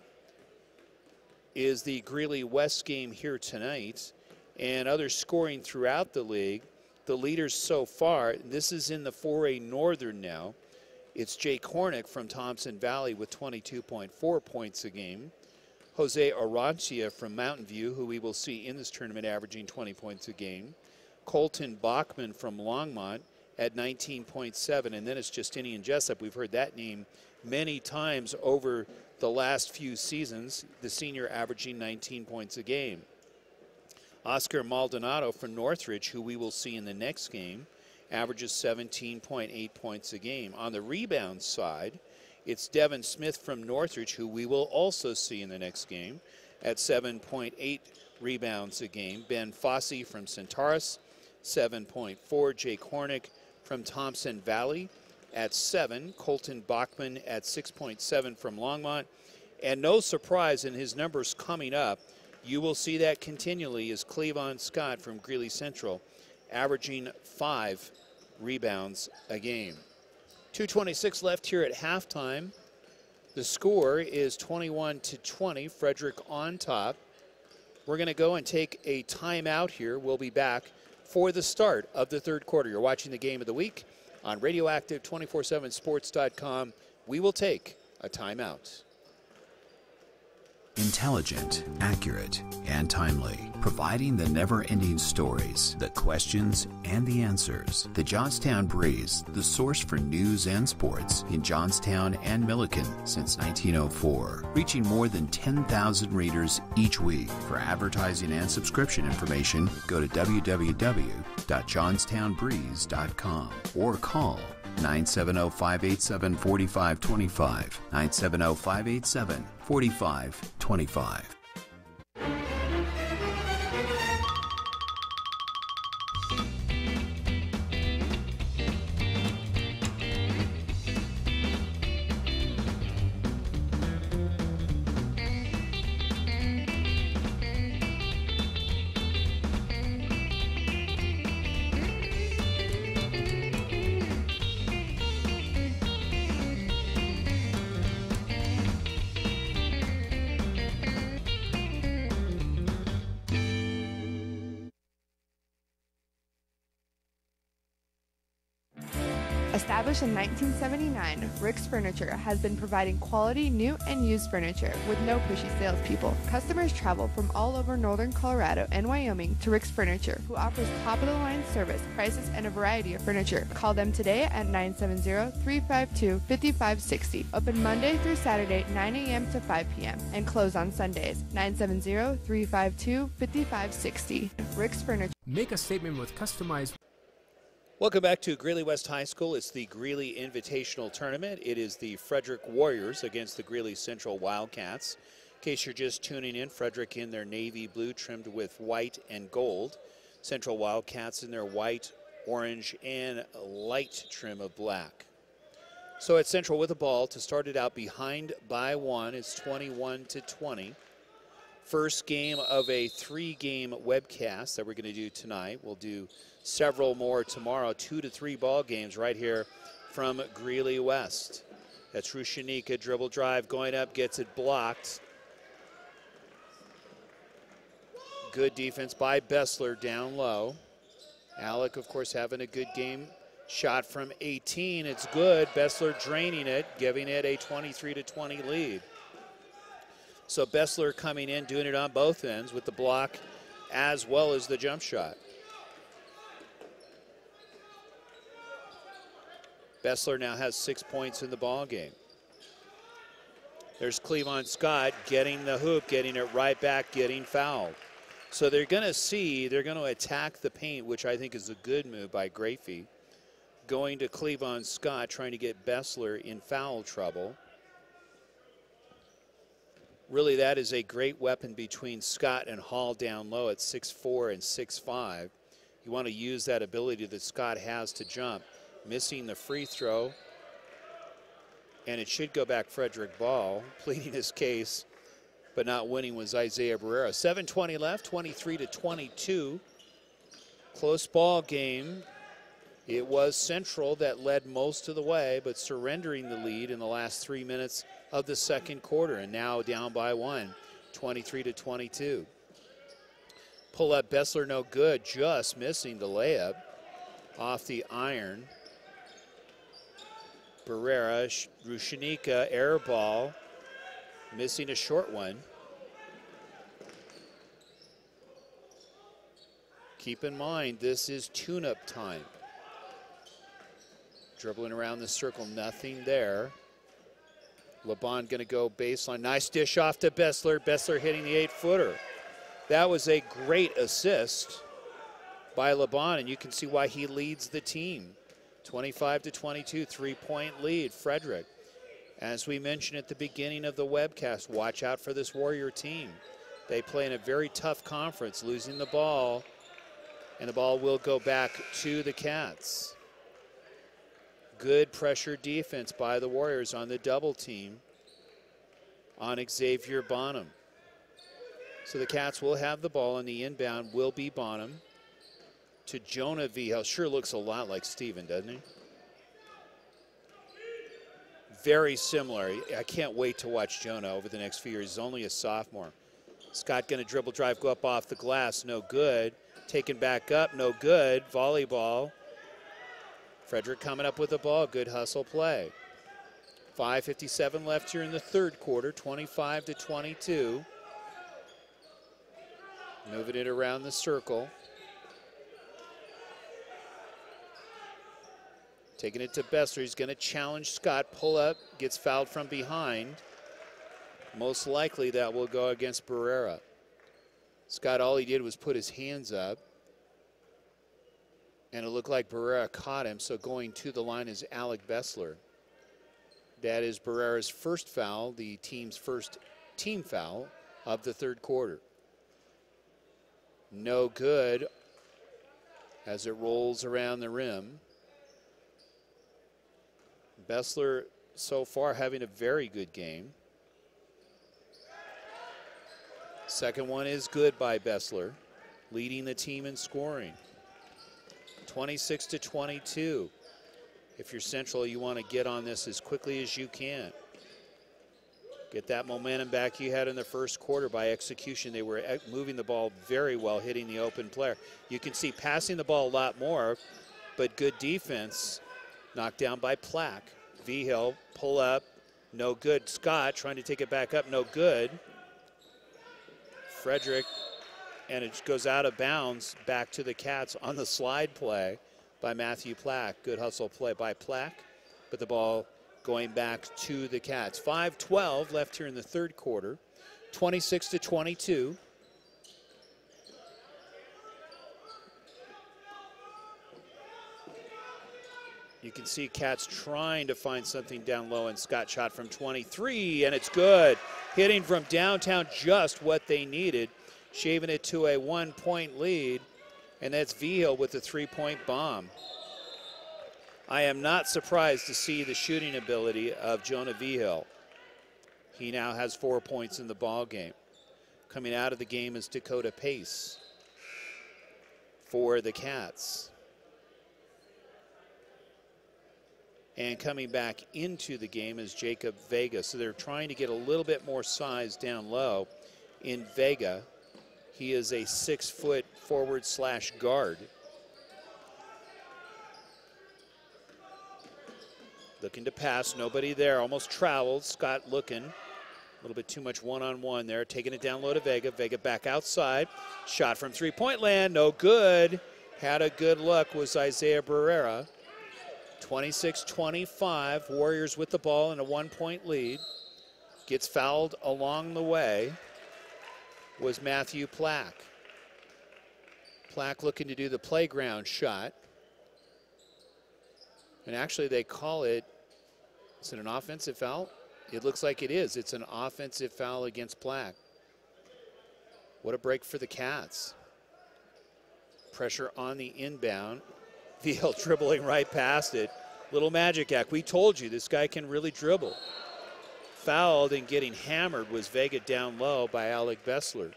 is the Greeley West game here tonight, and other scoring throughout the league. The leaders so far, this is in the 4A Northern now, it's Jake Hornick from Thompson Valley with 22.4 points a game. Jose Arancia from Mountain View, who we will see in this tournament, averaging 20 points a game. Colton Bachman from Longmont at 19.7, and then it's Justinian Jessup. We've heard that name many times over the last few seasons, the senior averaging 19 points a game. Oscar Maldonado from Northridge, who we will see in the next game, averages 17.8 points a game. On the rebound side, it's Devin Smith from Northridge, who we will also see in the next game, at 7.8 rebounds a game. Ben Fossey from Centaurus, 7.4. Jake Hornick from Thompson Valley at 7. Colton Bachman at 6.7 from Longmont. And no surprise in his numbers coming up, you will see that continually, is Cleavon Scott from Greeley Central, averaging 5 rebounds a game. 2:26 left here at halftime. The score is 21-20, Frederick on top. We're going to go and take a timeout here. We'll be back for the start of the third quarter. You're watching the Game of the Week on Radioactive247sports.com. We will take a timeout. Intelligent, accurate, and timely, providing the never-ending stories, the questions, and the answers. The Johnstown Breeze, the source for news and sports in Johnstown and Milliken since 1904, reaching more than 10,000 readers each week. For advertising and subscription information, go to www.johnstownbreeze.com or call 970-587-4525, 970-587-4525. Established in 1979, Rick's Furniture has been providing quality new and used furniture with no pushy salespeople. Customers travel from all over northern Colorado and Wyoming to Rick's Furniture, who offers top-of-the-line service, prices, and a variety of furniture. Call them today at 970-352-5560. Open Monday through Saturday, 9 a.m. to 5 p.m. and close on Sundays. 970-352-5560. Rick's Furniture. Make a statement with customized. Welcome back to Greeley West High School. It's the Greeley Invitational Tournament. It is the Frederick Warriors against the Greeley Central Wildcats. In case you're just tuning in, Frederick in their navy blue trimmed with white and gold. Central Wildcats in their white, orange, and light trim of black. So at Central with the ball to start it out behind by one. It's 21-20. First game of a 3-game webcast that we're going to do tonight. We'll do several more tomorrow, 2 to 3 ball games right here from Greeley West. That's Rushanika, dribble drive, going up, gets it blocked. Good defense by Bessler down low. Alec, of course, having a good game. Shot from 18, it's good. Bessler draining it, giving it a 23-20 lead. So Bessler coming in, doing it on both ends with the block as well as the jump shot. Bessler now has 6 points in the ball game. There's Cleavon Scott getting the hoop, getting it right back, getting fouled. So they're going to attack the paint, which I think is a good move by Grafey. Going to Cleavon Scott, trying to get Bessler in foul trouble. Really, that is a great weapon between Scott and Hall down low at 6'4" and 6'5". You want to use that ability that Scott has to jump. Missing the free throw, and it should go back Frederick ball. Pleading his case, but not winning was Isaiah Barrera. 7:20 left, 23-22. Close ball game. It was Central that led most of the way, but surrendering the lead in the last 3 minutes of the second quarter, and now down by one, 23-22. Pull up Bessler, no good, just missing the layup off the iron. Barrera, Rushanika, air ball, missing a short one. Keep in mind, this is tune-up time. Dribbling around the circle, nothing there. LeBon gonna go baseline. Nice dish off to Bessler. Bessler hitting the 8-footer. That was a great assist by LeBon, and you can see why he leads the team. 25-22, 3-point lead, Frederick. As we mentioned at the beginning of the webcast, watch out for this Warrior team. They play in a very tough conference, losing the ball, and the ball will go back to the Cats. Good pressure defense by the Warriors on the double team on Xavier Bonham. So the Cats will have the ball, and the inbound will be Bonham to Jonah Vigel. Sure looks a lot like Steven, doesn't he? very similar. I can't wait to watch Jonah over the next few years. He's only a sophomore. Scott going to dribble drive, go up off the glass, no good. Taken back up, no good. Volleyball. Frederick coming up with the ball, good hustle play. 5:57 left here in the third quarter, 25-22. Moving it around the circle. Taking it to Bessler, he's going to challenge Scott, pull up, gets fouled from behind. Most likely that will go against Barrera. Scott, all he did was put his hands up, and it looked like Barrera caught him, so going to the line is Alec Bessler. That is Barrera's first foul, the team's first team foul of the third quarter. No good as it rolls around the rim. Bessler so far having a very good game. Second one is good by Bessler, leading the team in scoring. 26-22. If you're Central, you want to get on this as quickly as you can. Get that momentum back you had in the first quarter by execution. They were moving the ball very well, hitting the open player. You can see passing the ball a lot more, but good defense. Knocked down by Plack. Vigil, pull up, no good. Scott trying to take it back up, no good. Frederick, and it goes out of bounds back to the Cats on the slide play by Matthew Plack. Good hustle play by Plack, but the ball going back to the Cats. 5:12 left here in the third quarter, 26-22. You can see Cats trying to find something down low, and Scott shot from 23, and it's good. Hitting from downtown, just what they needed. Shaving it to a 1-point lead, and that's Vigil with the three-point bomb. I am not surprised to see the shooting ability of Jonah Vigil. He now has 4 points in the ball game. Coming out of the game is Dakota Pace for the Cats. And coming back into the game is Jacob Vega. So they're trying to get a little bit more size down low in Vega. He is a 6-foot forward/guard. Looking to pass, nobody there, almost traveled. Scott looking, a little bit too much one-on-one there. Taking it down low to Vega. Vega back outside. Shot from three-point land, no good. Had a good look was Isaiah Barrera. 26-25, Warriors with the ball in a 1-point lead. Gets fouled along the way was Matthew Plack. Plack looking to do the playground shot. And actually they call it, is it an offensive foul? It looks like it is. It's an offensive foul against Plack. What a break for the Cats. Pressure on the inbound. Vigil dribbling right past it. Little magic act. We told you this guy can really dribble. Fouled and getting hammered was Vega down low by Alec Bessler.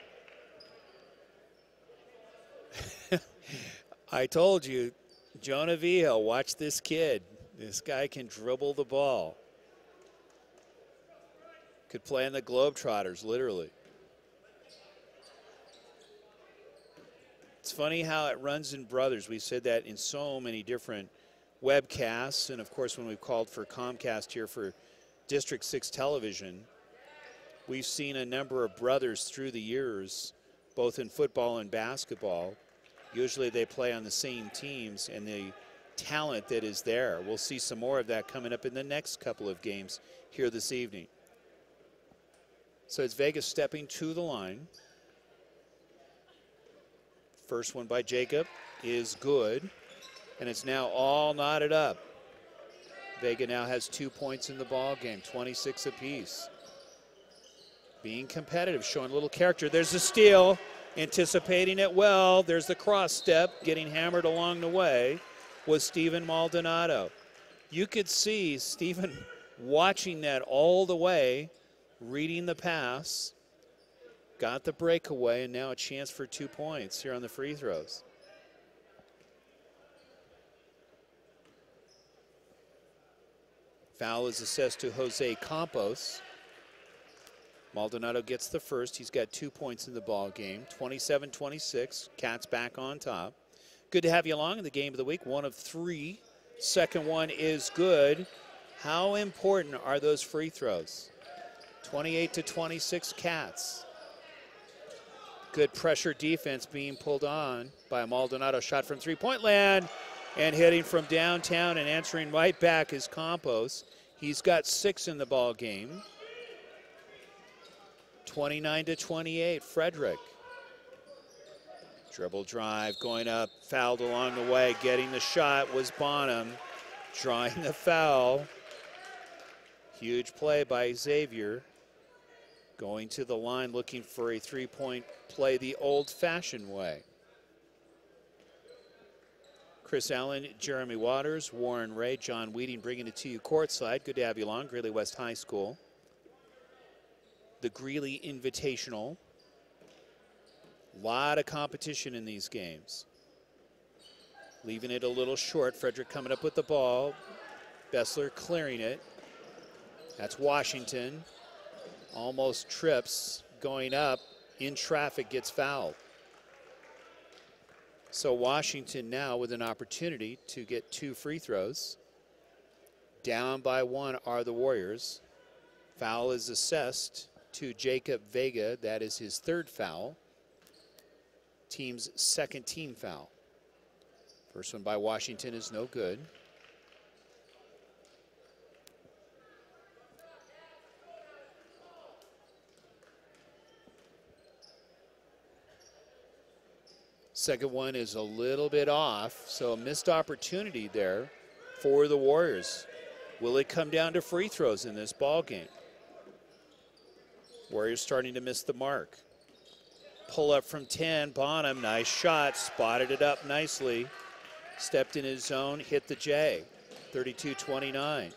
I told you, Jonah Vigil, watch this kid. This guy can dribble the ball. Could play in the Globetrotters, literally. It's funny how it runs in brothers. We said that in so many different webcasts, and of course when we've called for Comcast here for District 6 television, we've seen a number of brothers through the years, both in football and basketball. Usually they play on the same teams, and the talent that is there. We'll see some more of that coming up in the next couple of games here this evening. So it's Vegas stepping to the line. First one by Jacob is good, and it's now all knotted up. Vega now has 2 points in the ball game, 26 apiece. Being competitive, showing a little character. There's a steal, anticipating it well. There's the cross step, getting hammered along the way was Stephen Maldonado. You could see Stephen watching that all the way, reading the pass. Got the breakaway, and now a chance for 2 points here on the free throws. Foul is assessed to Jose Campos. Maldonado gets the first. He's got 2 points in the ball game. 27-26. Cats back on top. Good to have you along in the game of the week. 1 of 3. Second one is good. How important are those free throws? 28-26 Cats. Good pressure defense being pulled on by Maldonado. Shot from three-point land and hitting from downtown and answering right back is Campos. He's got 6 in the ball game. 29-28 Frederick. Dribble drive going up, fouled along the way. Getting the shot was Bonham, drawing the foul. Huge play by Xavier. Going to the line looking for a three-point play the old-fashioned way. Chris Allen, Jeremy Waters, Warren Ray, John Weeding bringing it to you courtside. Good to have you along. Greeley West High School. The Greeley Invitational. A lot of competition in these games. Leaving it a little short. Frederick coming up with the ball. Bessler clearing it. That's Washington. Almost trips, going up in traffic, gets fouled. So Washington now with an opportunity to get 2 free throws. Down by 1 are the Warriors. Foul is assessed to Jacob Vega. That is his 3rd foul. Team's 2nd team foul. First one by Washington is no good. Second one is a little bit off, so a missed opportunity there for the Warriors. Will it come down to free throws in this ball game? Warriors starting to miss the mark. Pull up from 10, Bonham, nice shot, spotted it up nicely. Stepped in his zone, hit the J, 32-29.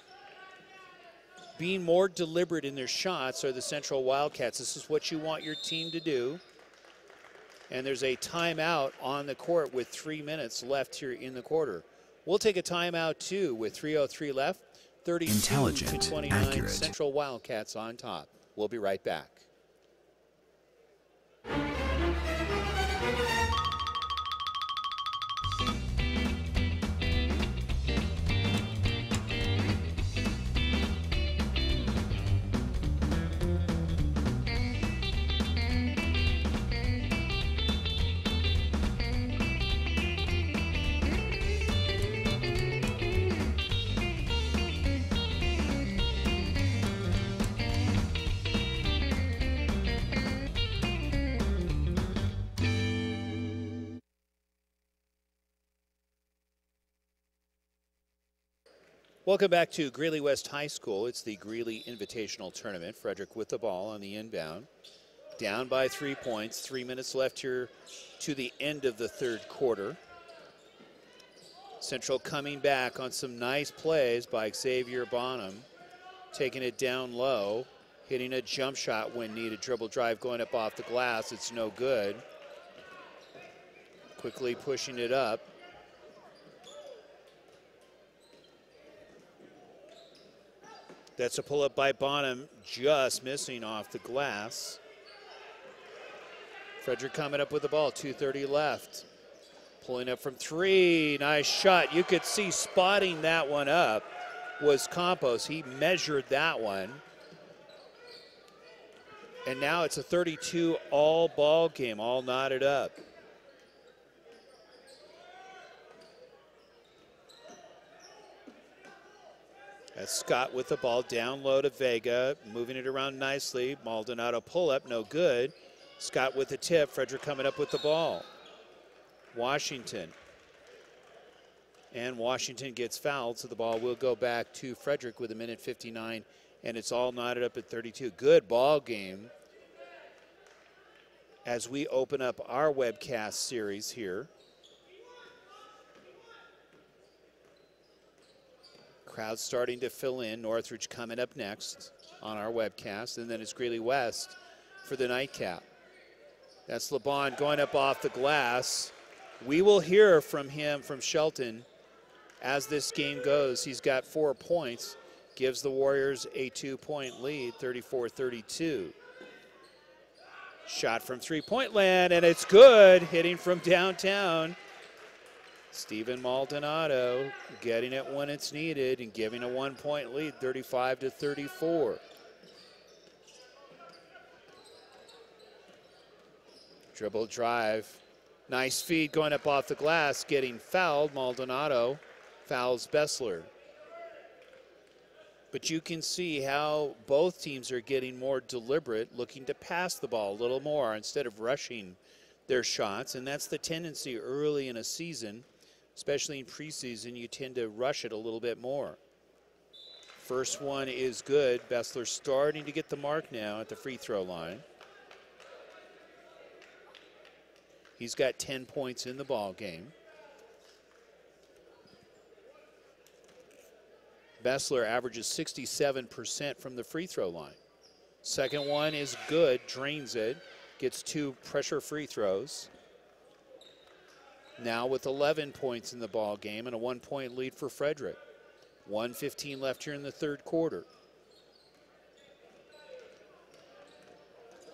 Being more deliberate in their shots are the Central Wildcats. This is what you want your team to do. And there's a timeout on the court with 3 minutes left here in the quarter. We'll take a timeout too with 3:03 left. 32-29, accurate. Central Wildcats on top. We'll be right back. Welcome back to Greeley West High School. It's the Greeley Invitational Tournament. Frederick with the ball on the inbound. Down by 3 points. 3 minutes left here to the end of the 3rd quarter. Central coming back on some nice plays by Xavier Bonham. Taking it down low. Hitting a jump shot when needed. Dribble drive going up off the glass. It's no good. Quickly pushing it up. That's a pull-up by Bonham, just missing off the glass. Frederick coming up with the ball, 2:30 left. Pulling up from 3, nice shot. You could see spotting that one up was Campos. He measured that one. And now it's a 32 all ball game, all knotted up. That's Scott with the ball, down low to Vega, moving it around nicely. Maldonado pull up, no good. Scott with the tip, Frederick coming up with the ball. Washington. And Washington gets fouled, so the ball will go back to Frederick with 1:59, and it's all knotted up at 32. Good ball game as we open up our webcast series here. Crowd starting to fill in. Northridge coming up next on our webcast, and then it's Greeley West for the nightcap. That's LeBon going up off the glass. We will hear from him, from Shelton, as this game goes. He's got 4 points. gives the Warriors a 2-point lead, 34-32. Shot from three-point land, and it's good, hitting from downtown. Steven Maldonado getting it when it's needed and giving a 1-point lead, 35-34. Dribble drive. Nice feed going up off the glass, getting fouled. Maldonado fouls Bessler. But you can see how both teams are getting more deliberate, looking to pass the ball a little more instead of rushing their shots. And that's the tendency early in a season, especially in preseason. You tend to rush it a little bit more. First one is good. Bessler starting to get the mark now at the free throw line. He's got 10 points in the ball game. Bessler averages 67% from the free throw line. Second one is good, drains it, gets 2 pressure free throws. Now with 11 points in the ball game and a 1-point lead for Frederick. 1:15 left here in the third quarter.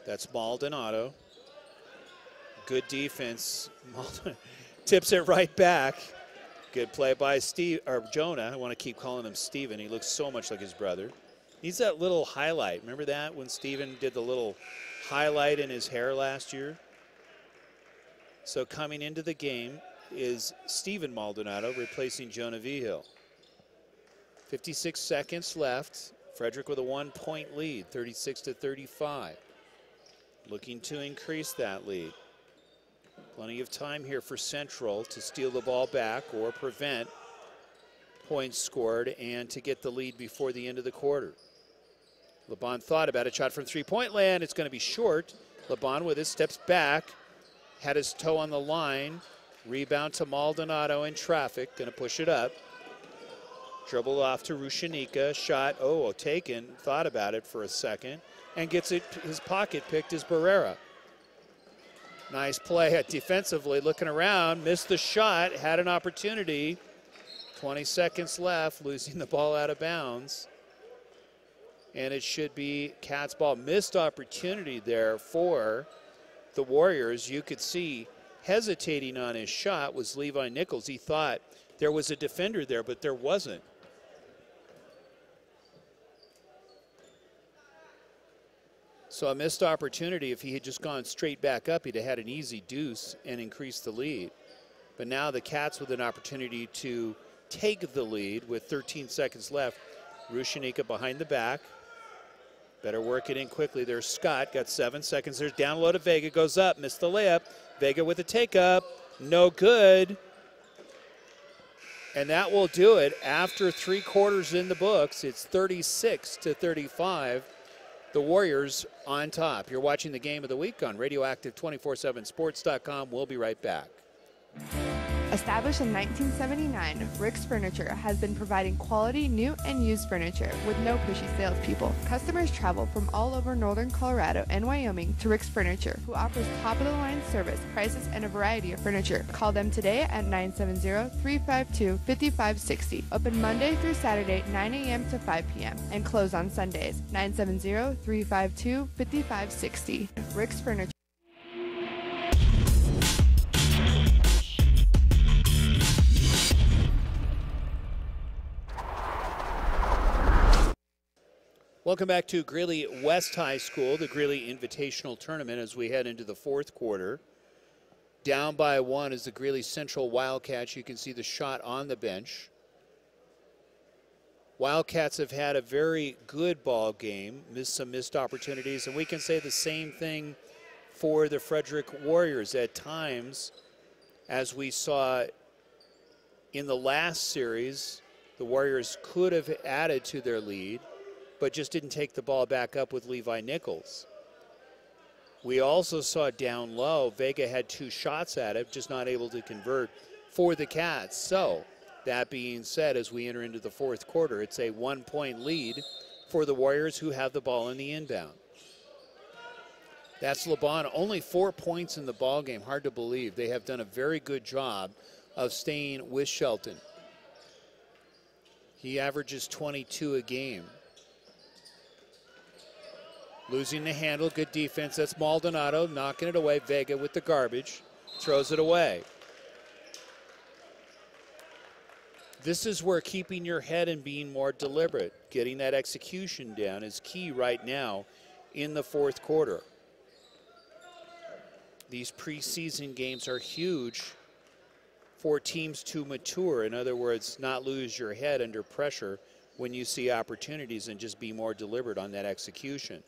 That's Maldonado. Good defense. Tips it right back. Good play by Jonah. I want to keep calling him Steven. He looks so much like his brother. He's that little highlight. Remember that when Steven did the little highlight in his hair last year? So coming into the game is Steven Maldonado replacing Jonah Vigil. 56 seconds left. Frederick with a 1-point lead, 36-35. Looking to increase that lead. Plenty of time here for Central to steal the ball back or prevent points scored and to get the lead before the end of the quarter. LeBon thought about it, shot from three-point land. It's going to be short. LeBon with his steps back, had his toe on the line. Rebound to Maldonado in traffic, going to push it up. Dribble off to Rushanika, shot, taken, thought about it for a second, and gets it, his pocket picked is Barrera. Nice play defensively, looking around, missed the shot, had an opportunity. 20 seconds left, losing the ball out of bounds. And it should be Cats ball. Missed opportunity there for the Warriors. You could see hesitating on his shot was Levi Nichols. He thought there was a defender there, but there wasn't. So a missed opportunity. If he had just gone straight back up, he'd have had an easy deuce and increased the lead. But now the Cats with an opportunity to take the lead with 13 seconds left. Rushanika behind the back. Better work it in quickly. There's Scott, got 7 seconds. There's down low to Vega, goes up, missed the layup. Vega with a take up, no good. And that will do it. After 3 quarters in the books, it's 36-35. The Warriors on top. You're watching the Game of the Week on Radioactive247sports.com. We'll be right back. Established in 1979, Rick's Furniture has been providing quality new and used furniture with no pushy salespeople. Customers travel from all over northern Colorado and Wyoming to Rick's Furniture, who offers top-of-the-line service, prices, and a variety of furniture. Call them today at 970-352-5560. Open Monday through Saturday, 9 a.m. to 5 p.m. and close on Sundays. 970-352-5560. Rick's Furniture. Welcome back to Greeley West High School, the Greeley Invitational Tournament as we head into the fourth quarter. Down by 1 is the Greeley Central Wildcats. You can see the shot on the bench. Wildcats have had a very good ball game, some missed opportunities, and we can say the same thing for the Frederick Warriors at times. As we saw in the last series, the Warriors could have added to their lead, but just didn't take the ball back up with Levi Nichols. We also saw down low, Vega had 2 shots at it, just not able to convert for the Cats. So, that being said, as we enter into the fourth quarter, it's a 1-point lead for the Warriors who have the ball in the inbound. That's LeBon, only 4 points in the ball game. Hard to believe. They have done a very good job of staying with Shelton. He averages 22 a game. Losing the handle, good defense. That's Maldonado knocking it away. Vega with the garbage, throws it away. This is where keeping your head and being more deliberate, getting that execution down is key right now in the fourth quarter. These preseason games are huge for teams to mature. In other words, not lose your head under pressure when you see opportunities and just be more deliberate on that execution.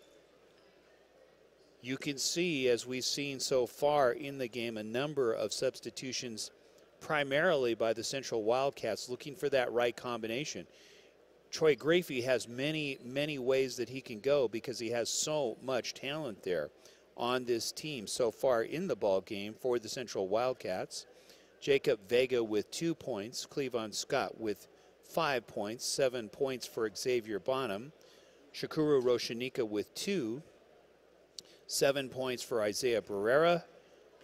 You can see, as we've seen so far in the game, a number of substitutions primarily by the Central Wildcats looking for that right combination. Troy Grafey has many, many ways that he can go because he has so much talent there on this team so far in the ball game for the Central Wildcats. Jacob Vega with 2 points, Cleavon Scott with 5 points, 7 points for Xavier Bonham. Shakuru Roshanika with 2, 7 points for Isaiah Barrera.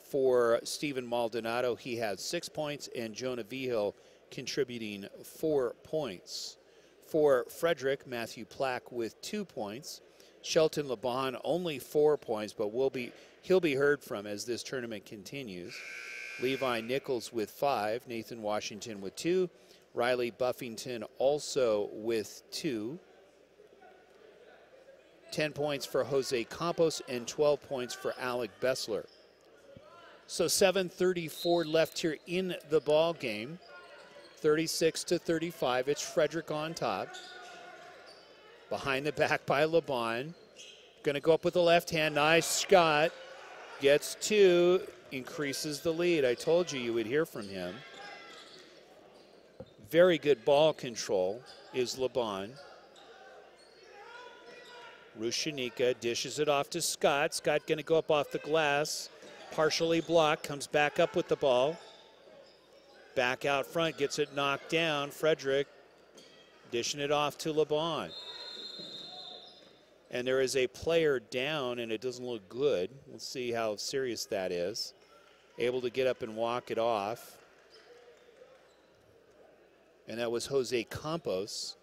For Stephen Maldonado, he had 6 points, and Jonah Vigil contributing 4 points. For Frederick, Matthew Plack with 2 points. Shelton LeBon only 4 points, but he'll be heard from as this tournament continues. Levi Nichols with 5, Nathan Washington with 2, Riley Buffington also with 2. 10 points for Jose Campos and 12 points for Alec Bessler. So 7:34 left here in the ball game. 36-35. It's Frederick on top. Behind the back by LeBon. Going to go up with the left hand. Nice Scott. Gets 2. Increases the lead. I told you you would hear from him. Very good ball control is LeBon. Rushanika dishes it off to Scott. Scott going to go up off the glass. Partially blocked, comes back up with the ball. Back out front, gets it knocked down. Frederick dishing it off to LeBon. And there is a player down, and it doesn't look good. We'll see how serious that is. Able to get up and walk it off. And that was Jose Campos.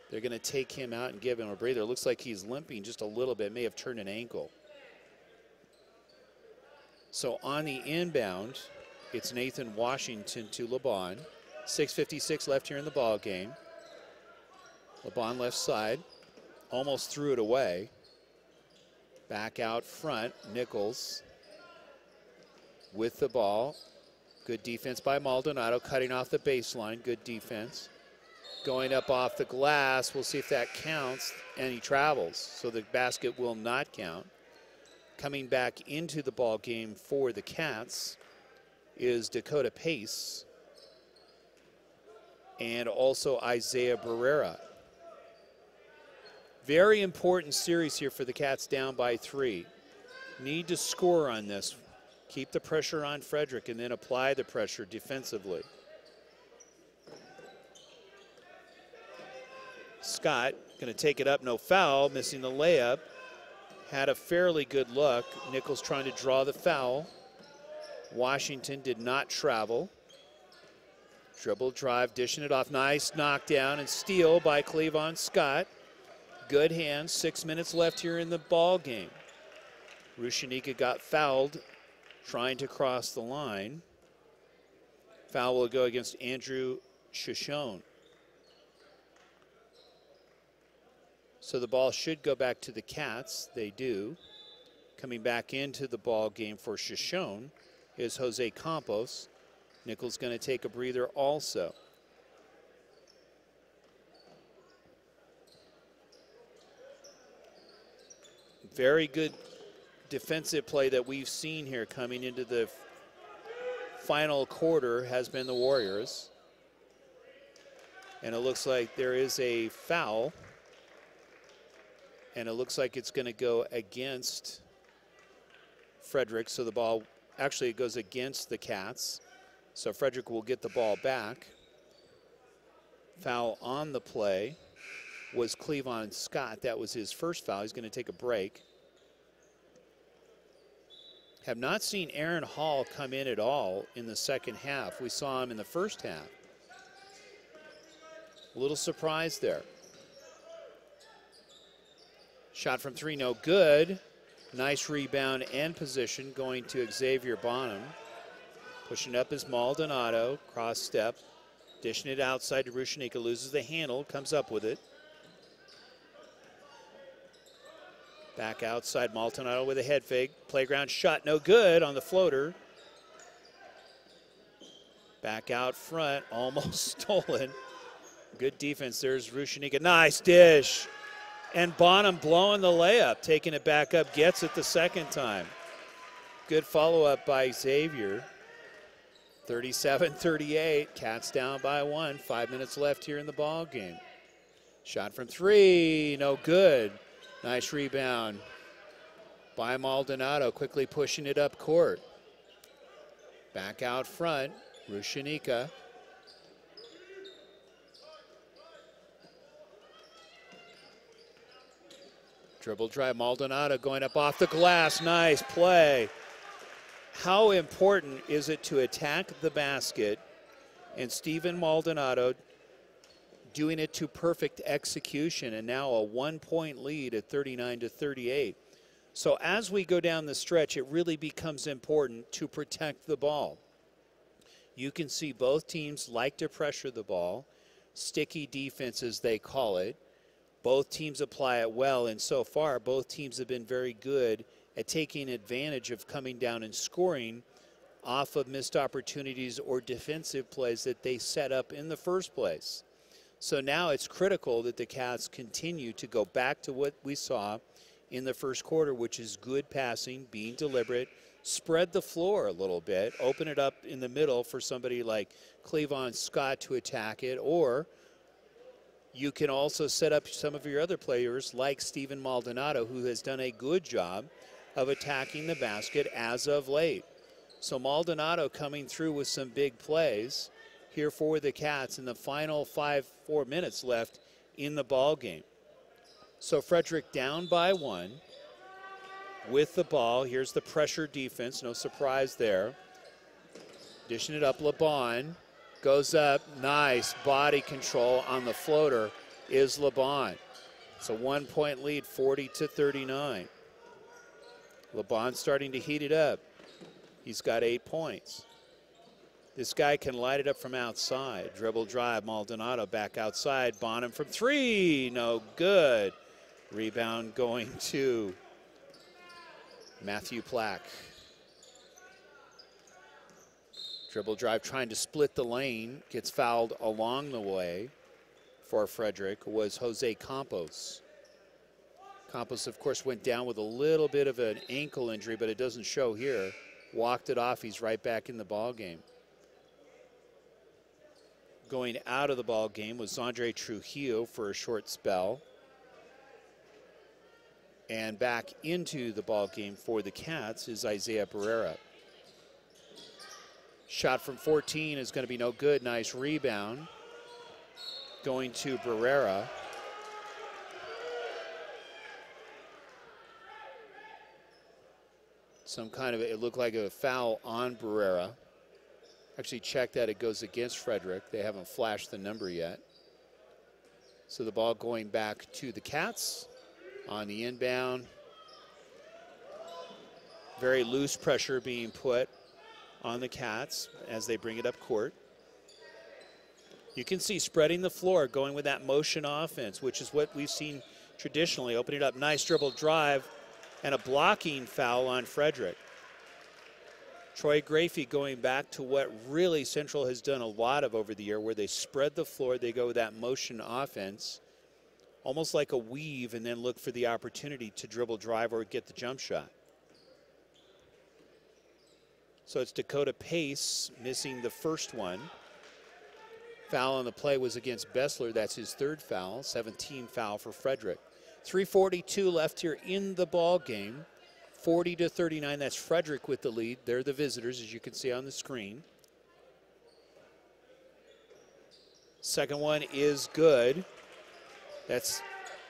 They're going to take him out and give him a breather. It looks like he's limping just a little bit, may have turned an ankle. So on the inbound, it's Nathan Washington to LeBon. 6:56 left here in the ball game. LeBon left side, almost threw it away. Back out front, Nichols with the ball. Good defense by Maldonado, cutting off the baseline. Good defense. Going up off the glass, we'll see if that counts, and he travels, so the basket will not count. Coming back into the ball game for the Cats is Dakota Pace and also Isaiah Barrera. Very important series here for the Cats, down by 3. Need to score on this. Keep the pressure on Frederick and then apply the pressure defensively. Scott going to take it up, no foul, missing the layup. Had a fairly good look. Nichols trying to draw the foul. Washington did not travel. Dribble drive, dishing it off. Nice knockdown and steal by Cleavon Scott. Good hands. 6 minutes left here in the ball game. Rushanika got fouled trying to cross the line. Foul will go against Andrew Shoshone. So the ball should go back to the Cats. They do. Coming back into the ball game for Shoshone is Jose Campos. Nichols going to take a breather also. Very good defensive play that we've seen here coming into the final quarter has been the Warriors. And it looks like there is a foul. And it looks like it's going to go against Frederick. So the ball, actually it goes against the Cats. So Frederick will get the ball back. Foul on the play was Cleavon Scott. That was his first foul. He's going to take a break. Have not seen Aaron Hall come in at all in the second half. We saw him in the first half. A little surprise there. Shot from three, no good. Nice rebound and position going to Xavier Bonham. Pushing up is Maldonado, cross step. Dishing it outside to Rushanika, loses the handle, comes up with it. Back outside, Maldonado with a head fake. Playground shot, no good on the floater. Back out front, almost stolen. Good defense, there's Rushanika, nice dish. And Bonham blowing the layup, taking it back up, gets it the second time. Good follow-up by Xavier. 37-38, Cats down by one. 5 minutes left here in the ball game. Shot from three, no good. Nice rebound by Maldonado, quickly pushing it up court. Back out front, Rushanika. Dribble drive, Maldonado going up off the glass, nice play. How important is it to attack the basket, and Steven Maldonado doing it to perfect execution, and now a 1 point lead at 39-38. So as we go down the stretch, it really becomes important to protect the ball. You can see both teams like to pressure the ball, sticky defense as they call it. Both teams apply it well, and so far both teams have been very good at taking advantage of coming down and scoring off of missed opportunities or defensive plays that they set up in the first place. So now it's critical that the Cats continue to go back to what we saw in the first quarter, which is good passing, being deliberate, spread the floor a little bit, open it up in the middle for somebody like Cleavon Scott to attack it, or you can also set up some of your other players like Steven Maldonado, who has done a good job of attacking the basket as of late. So Maldonado coming through with some big plays here for the Cats in the final 4 minutes left in the ball game. So Frederick down by one with the ball. Here's the pressure defense, no surprise there. Dishing it up, LeBon goes up, nice body control on the floater is LeBon. It's a 1 point lead, 40-39. LeBon starting to heat it up. He's got 8 points. This guy can light it up from outside. Dribble drive, Maldonado back outside. Bonham from three, no good. Rebound going to Matthew Plack. Dribble drive trying to split the lane. Gets fouled along the way for Frederick was Jose Campos. Campos, of course, went down with a little bit of an ankle injury, but it doesn't show here. Walked it off. He's right back in the ball game. Going out of the ball game was Andre Trujillo for a short spell. And back into the ball game for the Cats is Isaiah Barrera. Shot from 14 is going to be no good. Nice rebound going to Barrera. Some kind of, it looked like a foul on Barrera. Actually check that, it goes against Frederick. They haven't flashed the number yet. So the ball going back to the Cats on the inbound. Very loose pressure being put on the Cats as they bring it up court. You can see spreading the floor, going with that motion offense, which is what we've seen traditionally. Opening it up, nice dribble drive, and a blocking foul on Frederick. Troy Grafey going back to what really Central has done a lot of over the year, where they spread the floor, they go with that motion offense, almost like a weave, and then look for the opportunity to dribble drive or get the jump shot. So it's Dakota Pace missing the first one. Foul on the play was against Bessler. That's his third foul, 17 foul for Frederick. 3:42 left here in the ball game. 40-39, that's Frederick with the lead. They're the visitors, as you can see on the screen. Second one is good. That's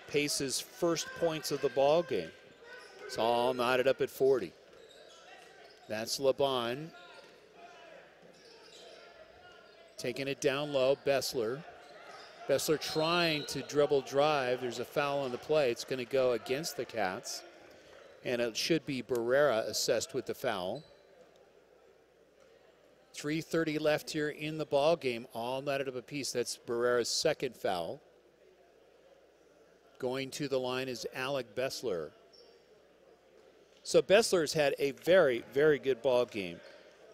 Pace's first points of the ball game. It's all knotted up at 40. That's LeBon. Taking it down low, Bessler. Bessler trying to dribble drive. There's a foul on the play. It's going to go against the Cats. And it should be Barrera assessed with the foul. 3:30 left here in the ball game, all knotted up apiece. That's Barrera's second foul. Going to the line is Alec Bessler. So Bessler's had a very, very good ball game.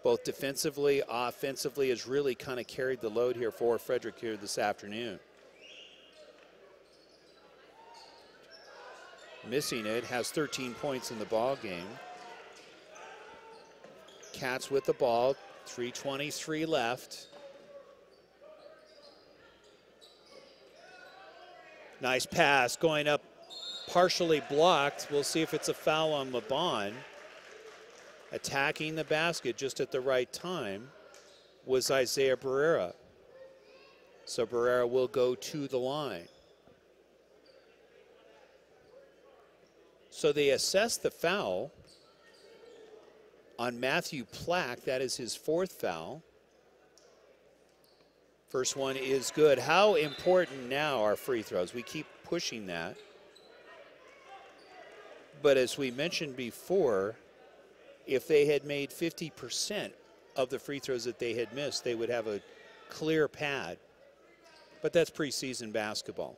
Both defensively, offensively, has really kind of carried the load here for Frederick here this afternoon. Missing it, has 13 points in the ball game. Cats with the ball, 3:23 left. Nice pass going up, partially blocked. We'll see if it's a foul on LeBon. Attacking the basket just at the right time was Isaiah Barrera. So Barrera will go to the line. So they assess the foul on Matthew Plack. That is his fourth foul. First one is good. How important now are free throws? We keep pushing that. But as we mentioned before, if they had made 50% of the free throws that they had missed, they would have a clear pad. But that's preseason basketball.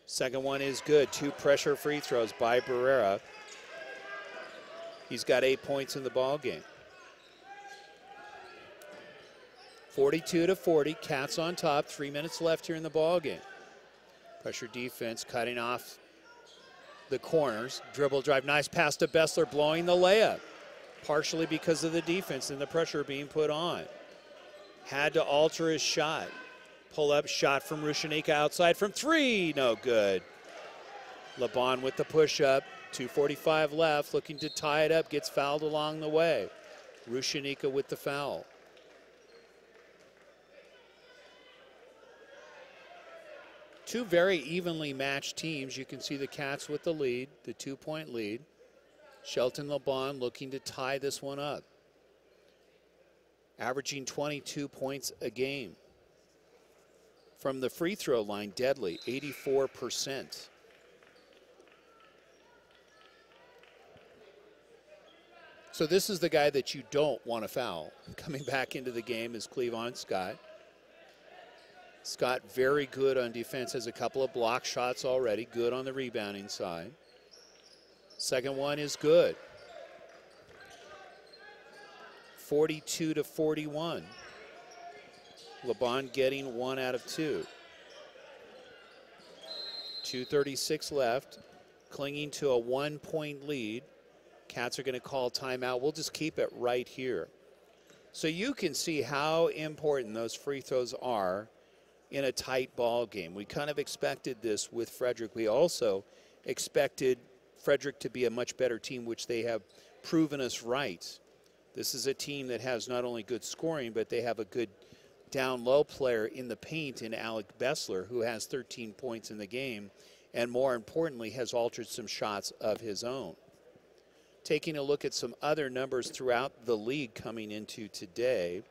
Second one is good. 2 pressure free throws by Barrera. He's got 8 points in the ball game. 42-40, Cats on top. 3 minutes left here in the ball game. Pressure defense cutting off the corners. Dribble drive, nice pass to Bessler, blowing the layup. Partially because of the defense and the pressure being put on. Had to alter his shot. Pull up shot from Rushanika outside from 3, no good. LeBon with the push up, 2:45 left, looking to tie it up, gets fouled along the way. Rushanika with the foul. Two very evenly matched teams. You can see the Cats with the lead, the 2-point lead. Shelton LeBon looking to tie this one up. Averaging 22 points a game. From the free throw line, deadly, 84%. So this is the guy that you don't want to foul. Coming back into the game is Cleavon Scott. Scott very good on defense, has a couple of block shots already, good on the rebounding side. Second one is good. 42-41. LeBon getting 1 out of 2. 2:36 left, clinging to a 1-point lead. Cats are going to call timeout. We'll just keep it right here. So you can see how important those free throws are in a tight ball game. We kind of expected this with Frederick. We also expected Frederick to be a much better team, which they have proven us right. This is a team that has not only good scoring, but they have a good down low player in the paint in Alec Bessler, who has 13 points in the game, and more importantly has altered some shots of his own. Taking a look at some other numbers throughout the league coming into today.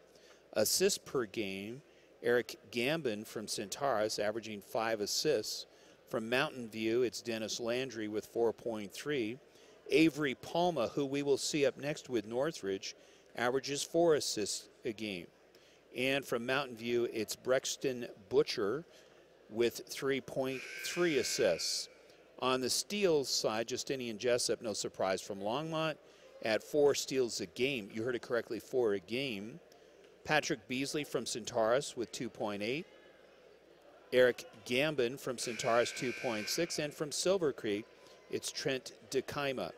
Assists per game, Eric Gambin from Centaurus averaging 5 assists. From Mountain View, it's Dennis Landry with 4.3. Avery Palma, who we will see up next with Northridge, averages 4 assists a game. And from Mountain View, it's Brexton Butcher with 3.3 assists. On the steals side, Justinian Jessup, no surprise from Longmont, at 4 steals a game. You heard it correctly, 4 a game. Patrick Beasley from Centaurus with 2.8. Eric Gambin from Centaurus, 2.6. And from Silver Creek, it's Trent DeKima.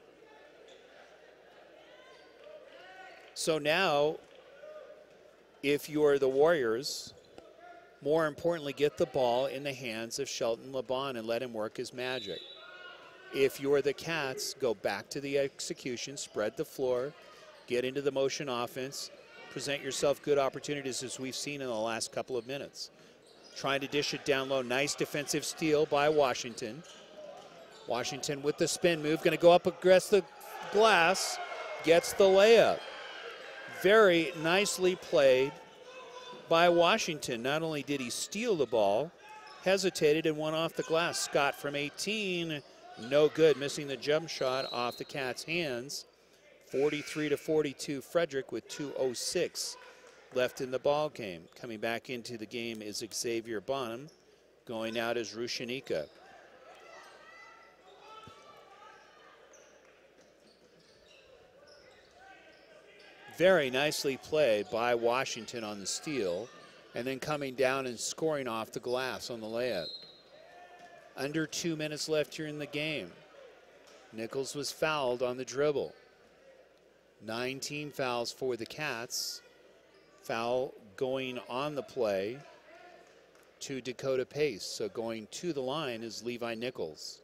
So now, if you're the Warriors, more importantly, get the ball in the hands of Shelton LeBon and let him work his magic. If you're the Cats, go back to the execution, spread the floor, get into the motion offense, present yourself good opportunities as we've seen in the last couple of minutes. Trying to dish it down low. Nice defensive steal by Washington. Washington with the spin move, going to go up against the glass, gets the layup. Very nicely played by Washington. Not only did he steal the ball, hesitated and went off the glass. Scott from 18, no good, missing the jump shot off the Cats' hands. 43-42, Frederick with 2:06 left in the ball game. Coming back into the game is Xavier Bonham. Going out is Rushanika. Very nicely played by Washington on the steal, and then coming down and scoring off the glass on the layup. Under 2 minutes left here in the game. Nichols was fouled on the dribble. 19 fouls for the Cats. Foul going on the play to Dakota Pace. So going to the line is Levi Nichols.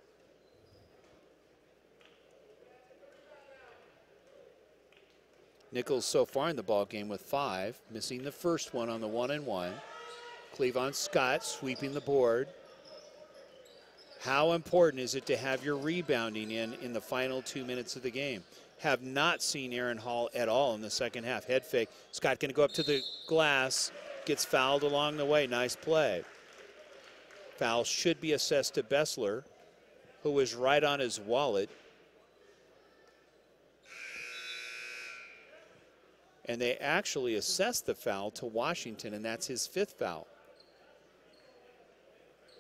Nichols so far in the ball game with 5, missing the first one on the 1-and-1. Cleavon Scott sweeping the board. How important is it to have your rebounding in the final 2 minutes of the game? Have not seen Aaron Hall at all in the second half. Head fake. Scott going to go up to the glass. Gets fouled along the way. Nice play. Foul should be assessed to Bessler, who was right on his wallet. And they actually assessed the foul to Washington, and that's his 5th foul.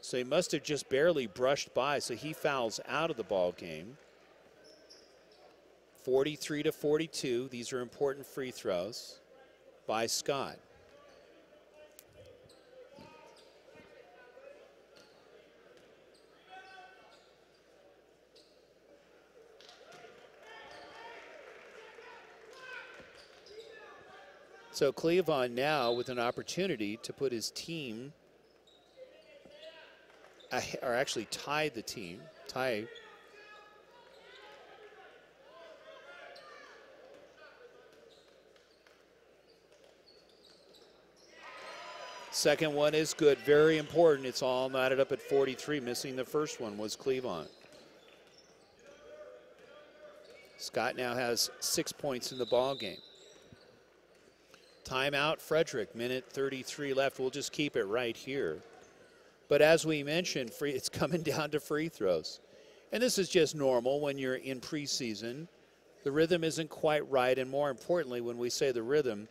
So he must have just barely brushed by, so he fouls out of the ball game. 43-42. These are important free throws by Scott. So Cleavon now with an opportunity to put his team, or actually tie the team, Second one is good, very important. It's all knotted up at 43. Missing the first one was Cleavon. Scott now has 6 points in the ball game. Timeout, Frederick, minute 33 left. We'll just keep it right here. But as we mentioned, it's coming down to free throws. And this is just normal when you're in preseason. The rhythm isn't quite right, and more importantly, when we say the rhythm,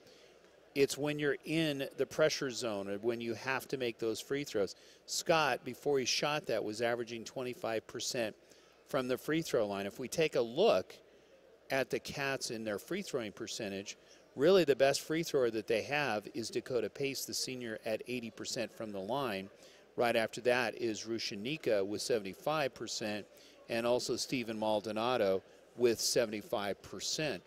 it's when you're in the pressure zone and when you have to make those free throws. Scott, before he shot that, was averaging 25% from the free throw line. If we take a look at the Cats in their free throwing percentage, really the best free thrower that they have is Dakota Pace, the senior, at 80% from the line. Right after that is Rushanika with 75%, and also Stephen Maldonado with 75%.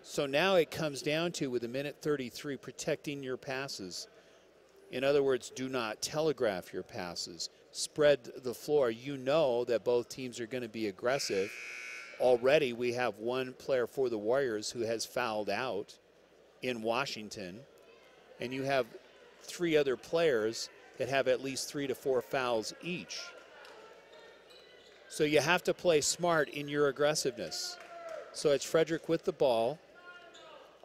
So now it comes down to, with a minute 33, protecting your passes. In other words, do not telegraph your passes. Spread the floor. You know that both teams are going to be aggressive. Already we have one player for the Warriors who has fouled out in Washington, and you have 3 other players that have at least 3 to 4 fouls each. So you have to play smart in your aggressiveness. So it's Frederick with the ball,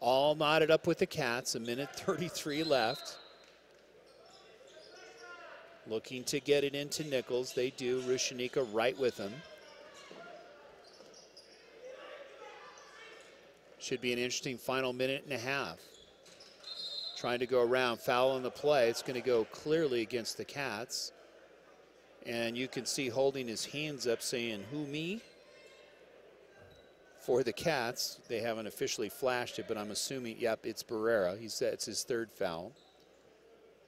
all knotted up with the Cats, a minute 33 left. Looking to get it into Nichols. They do. Rushanika right with him. Should be an interesting final minute and a half. Trying to go around, foul on the play. It's going to go clearly against the Cats. And you can see holding his hands up saying, "Who, me?" For the Cats. They haven't officially flashed it, but I'm assuming, yep, it's Barrera. It's his 3rd foul.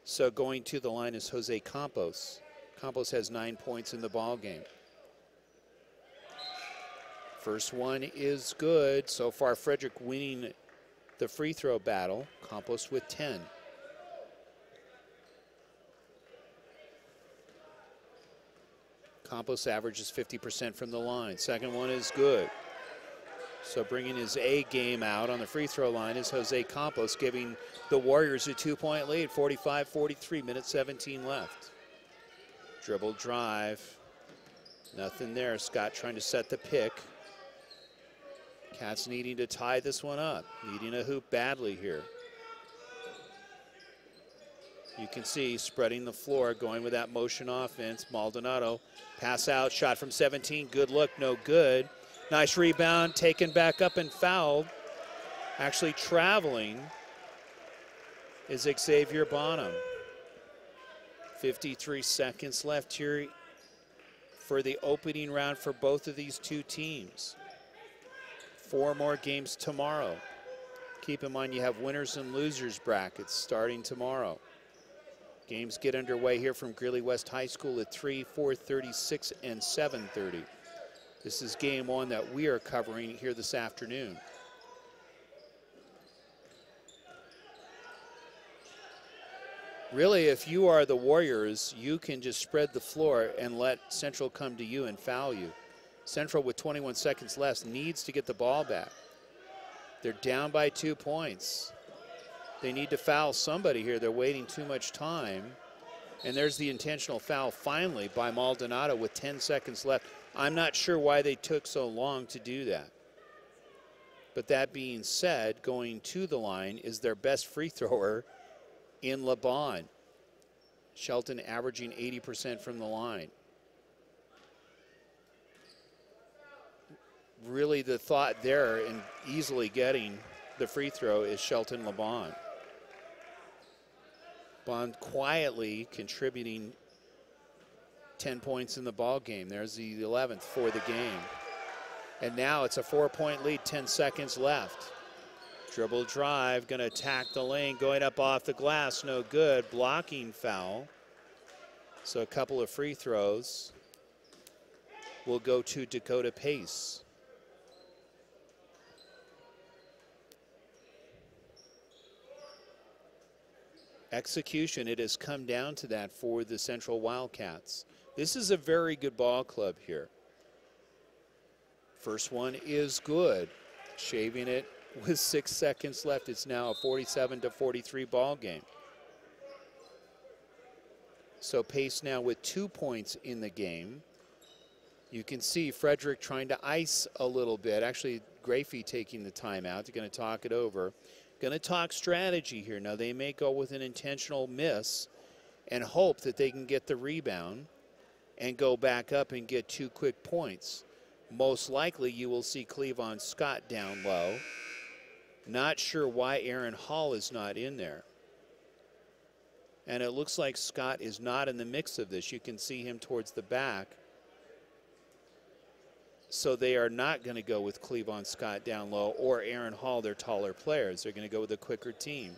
So going to the line is Jose Campos. Campos has 9 points in the ball game. First one is good. So far, Frederick winning the free throw battle. Campos with 10. Campos averages 50% from the line. Second one is good. So bringing his A game out on the free throw line is Jose Campos, giving the Warriors a 2-point lead, 45-43, minute 17 left. Dribble drive. Nothing there. Scott trying to set the pick. Cats needing to tie this one up, needing a hoop badly here. You can see spreading the floor, going with that motion offense. Maldonado, pass out, shot from 17, good look, no good. Nice rebound, taken back up and fouled. Actually traveling is Xavier Bonham. 53 seconds left here for the opening round for both of these two teams. 4 more games tomorrow. Keep in mind you have winners and losers brackets starting tomorrow. Games get underway here from Greeley West High School at 3, 4:30, 6, and 7:30. This is game 1 that we are covering here this afternoon. Really, if you are the Warriors, you can just spread the floor and let Central come to you and foul you. Central, with 21 seconds left, needs to get the ball back. They're down by 2 points. They need to foul somebody here. They're waiting too much time. And there's the intentional foul finally by Maldonado with 10 seconds left. I'm not sure why they took so long to do that. But that being said, going to the line is their best free thrower in LeBon. Shelton averaging 80% from the line. Really the thought there in easily getting the free throw is Shelton LeBon. Bond quietly contributing 10 points in the ball game. There's the 11th for the game. And now it's a 4-point lead, 10 seconds left. Dribble drive, gonna attack the lane, going up off the glass, no good. Blocking foul. So a couple of free throws will go to Dakota Pace. Execution, it has come down to that for the Central Wildcats. This is a very good ball club here. First one is good. Shaving it with 6 seconds left. It's now a 47-43 ball game. So Pace now with 2 points in the game. You can see Frederick trying to ice a little bit. Actually, Grafey taking the timeout. They're going to talk it over. Going to talk strategy here. Now, they may go with an intentional miss and hope that they can get the rebound and go back up and get 2 quick points. Most likely, you will see Cleavon Scott down low. Not sure why Aaron Hall is not in there. And it looks like Scott is not in the mix of this. You can see him towards the back. So they are not going to go with Cleavon Scott down low or Aaron Hall, their taller players. They're going to go with a quicker team.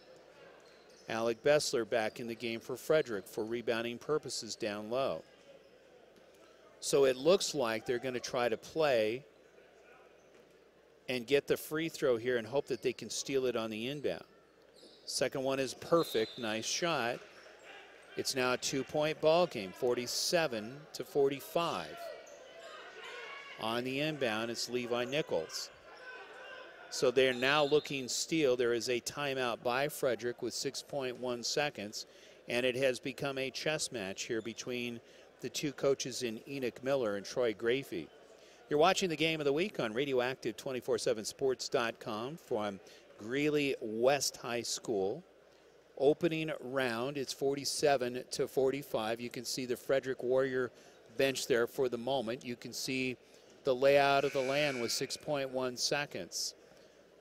Alec Bessler back in the game for Frederick for rebounding purposes down low. So it looks like they're going to try to play and get the free throw here and hope that they can steal it on the inbound. Second one is perfect. Nice shot. It's now a 2-point ball game, 47-45. On the inbound, it's Levi Nichols. So they're now looking steal. There is a timeout by Frederick with 6.1 seconds, and it has become a chess match here between the two coaches in Enoch Miller and Troy Grafey. You're watching the game of the week on Radioactive247sports.com from Greeley West High School. Opening round, it's 47-45. You can see the Frederick Warrior bench there for the moment. You can see the layout of the land with 6.1 seconds.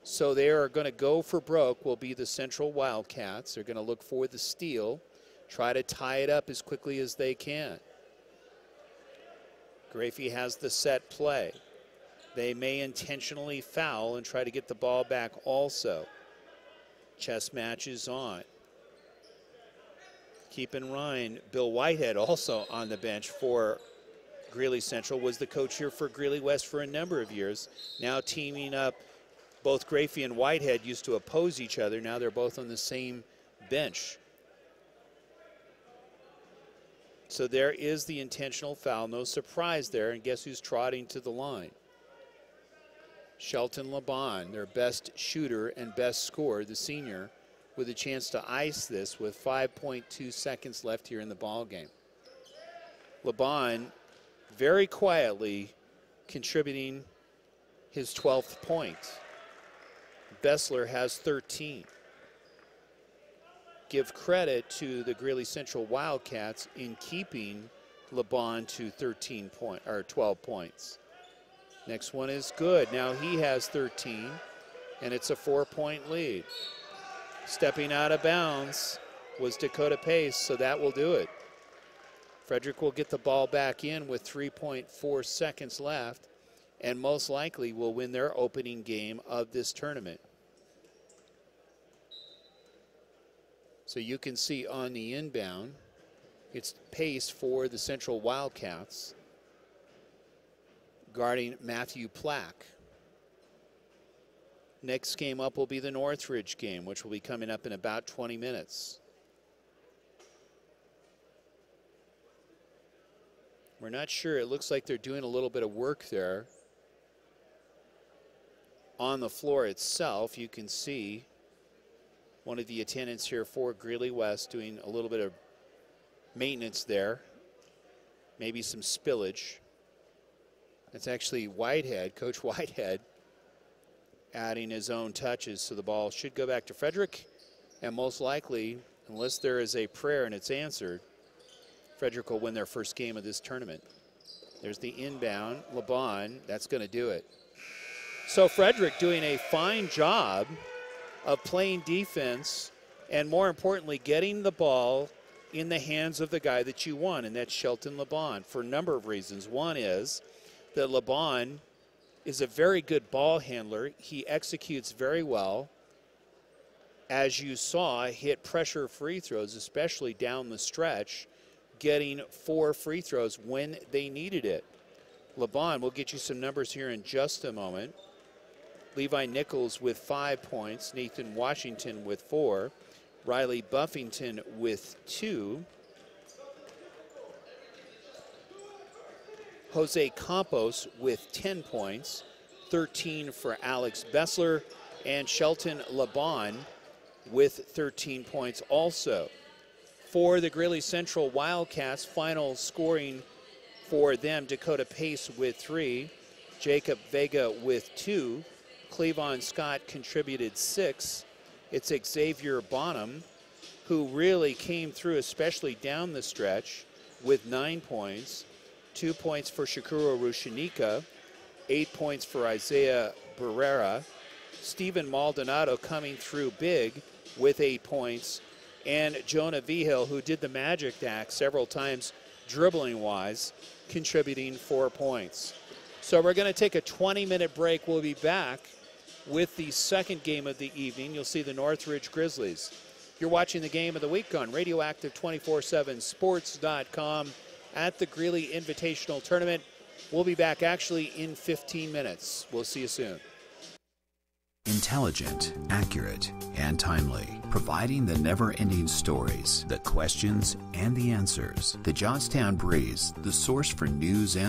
So they are going to go for broke, will be the Central Wildcats. They're going to look for the steal, try to tie it up as quickly as they can. Grafey has the set play. They may intentionally foul and try to get the ball back also. Chess match is on. Keep in mind, Bill Whitehead also on the bench for Greeley Central, was the coach here for Greeley West for a number of years. Now teaming up, both Grafey and Whitehead used to oppose each other. Now they're both on the same bench. So there is the intentional foul. No surprise there. And guess who's trotting to the line? Shelton LeBon, their best shooter and best scorer, the senior, with a chance to ice this with 5.2 seconds left here in the ball game. LeBon very quietly contributing his 12th point. Bessler has 13. give credit to the Greeley Central Wildcats in keeping LeBon to 12 points. Next one is good. Now he has 13, and it's a 4-point lead. Stepping out of bounds was Dakota Pace, so that will do it. Frederick will get the ball back in with 3.4 seconds left, and most likely will win their opening game of this tournament. So you can see on the inbound, it's Pace for the Central Wildcats, guarding Matthew Plack. Next game up will be the Northridge game, which will be coming up in about 20 minutes. We're not sure. It looks like they're doing a little bit of work there. On the floor itself, you can see one of the attendants here for Greeley West doing a little bit of maintenance there. Maybe some spillage. It's actually Whitehead, Coach Whitehead, adding his own touches. So the ball should go back to Frederick. And most likely, unless there is a prayer and it's answered, Frederick will win their first game of this tournament. There's the inbound, LeBon, that's going to do it. So Frederick doing a fine job of playing defense and, more importantly, getting the ball in the hands of the guy that you want, and that's Shelton LeBon, for a number of reasons. One is that LeBon is a very good ball handler. He executes very well. As you saw, hit pressure free throws, especially down the stretch, getting 4 free throws when they needed it. LeBon, we'll get you some numbers here in just a moment. Levi Nichols with 5 points, Nathan Washington with 4, Riley Buffington with 2, Jose Campos with 10 points, 13 for Alex Bessler, and Shelton LeBon with 13 points also. For the Greeley Central Wildcats, final scoring for them, Dakota Pace with 3, Jacob Vega with 2, Cleavon Scott contributed 6. It's Xavier Bonham, who really came through, especially down the stretch, with 9 points. 2 points for Shakuro Rushanika, 8 points for Isaiah Barrera. Stephen Maldonado coming through big with 8 points. And Jonah Vigil, who did the magic act several times dribbling-wise, contributing 4 points. So we're going to take a 20-minute break. We'll be back with the second game of the evening. You'll see the Northridge Grizzlies. You're watching the game of the week on Radioactive247sports.com at the Greeley Invitational Tournament. We'll be back actually in 15 minutes. We'll see you soon. Intelligent, accurate, and timely, providing the never-ending stories, the questions, and the answers. The Johnstown Breeze, the source for news and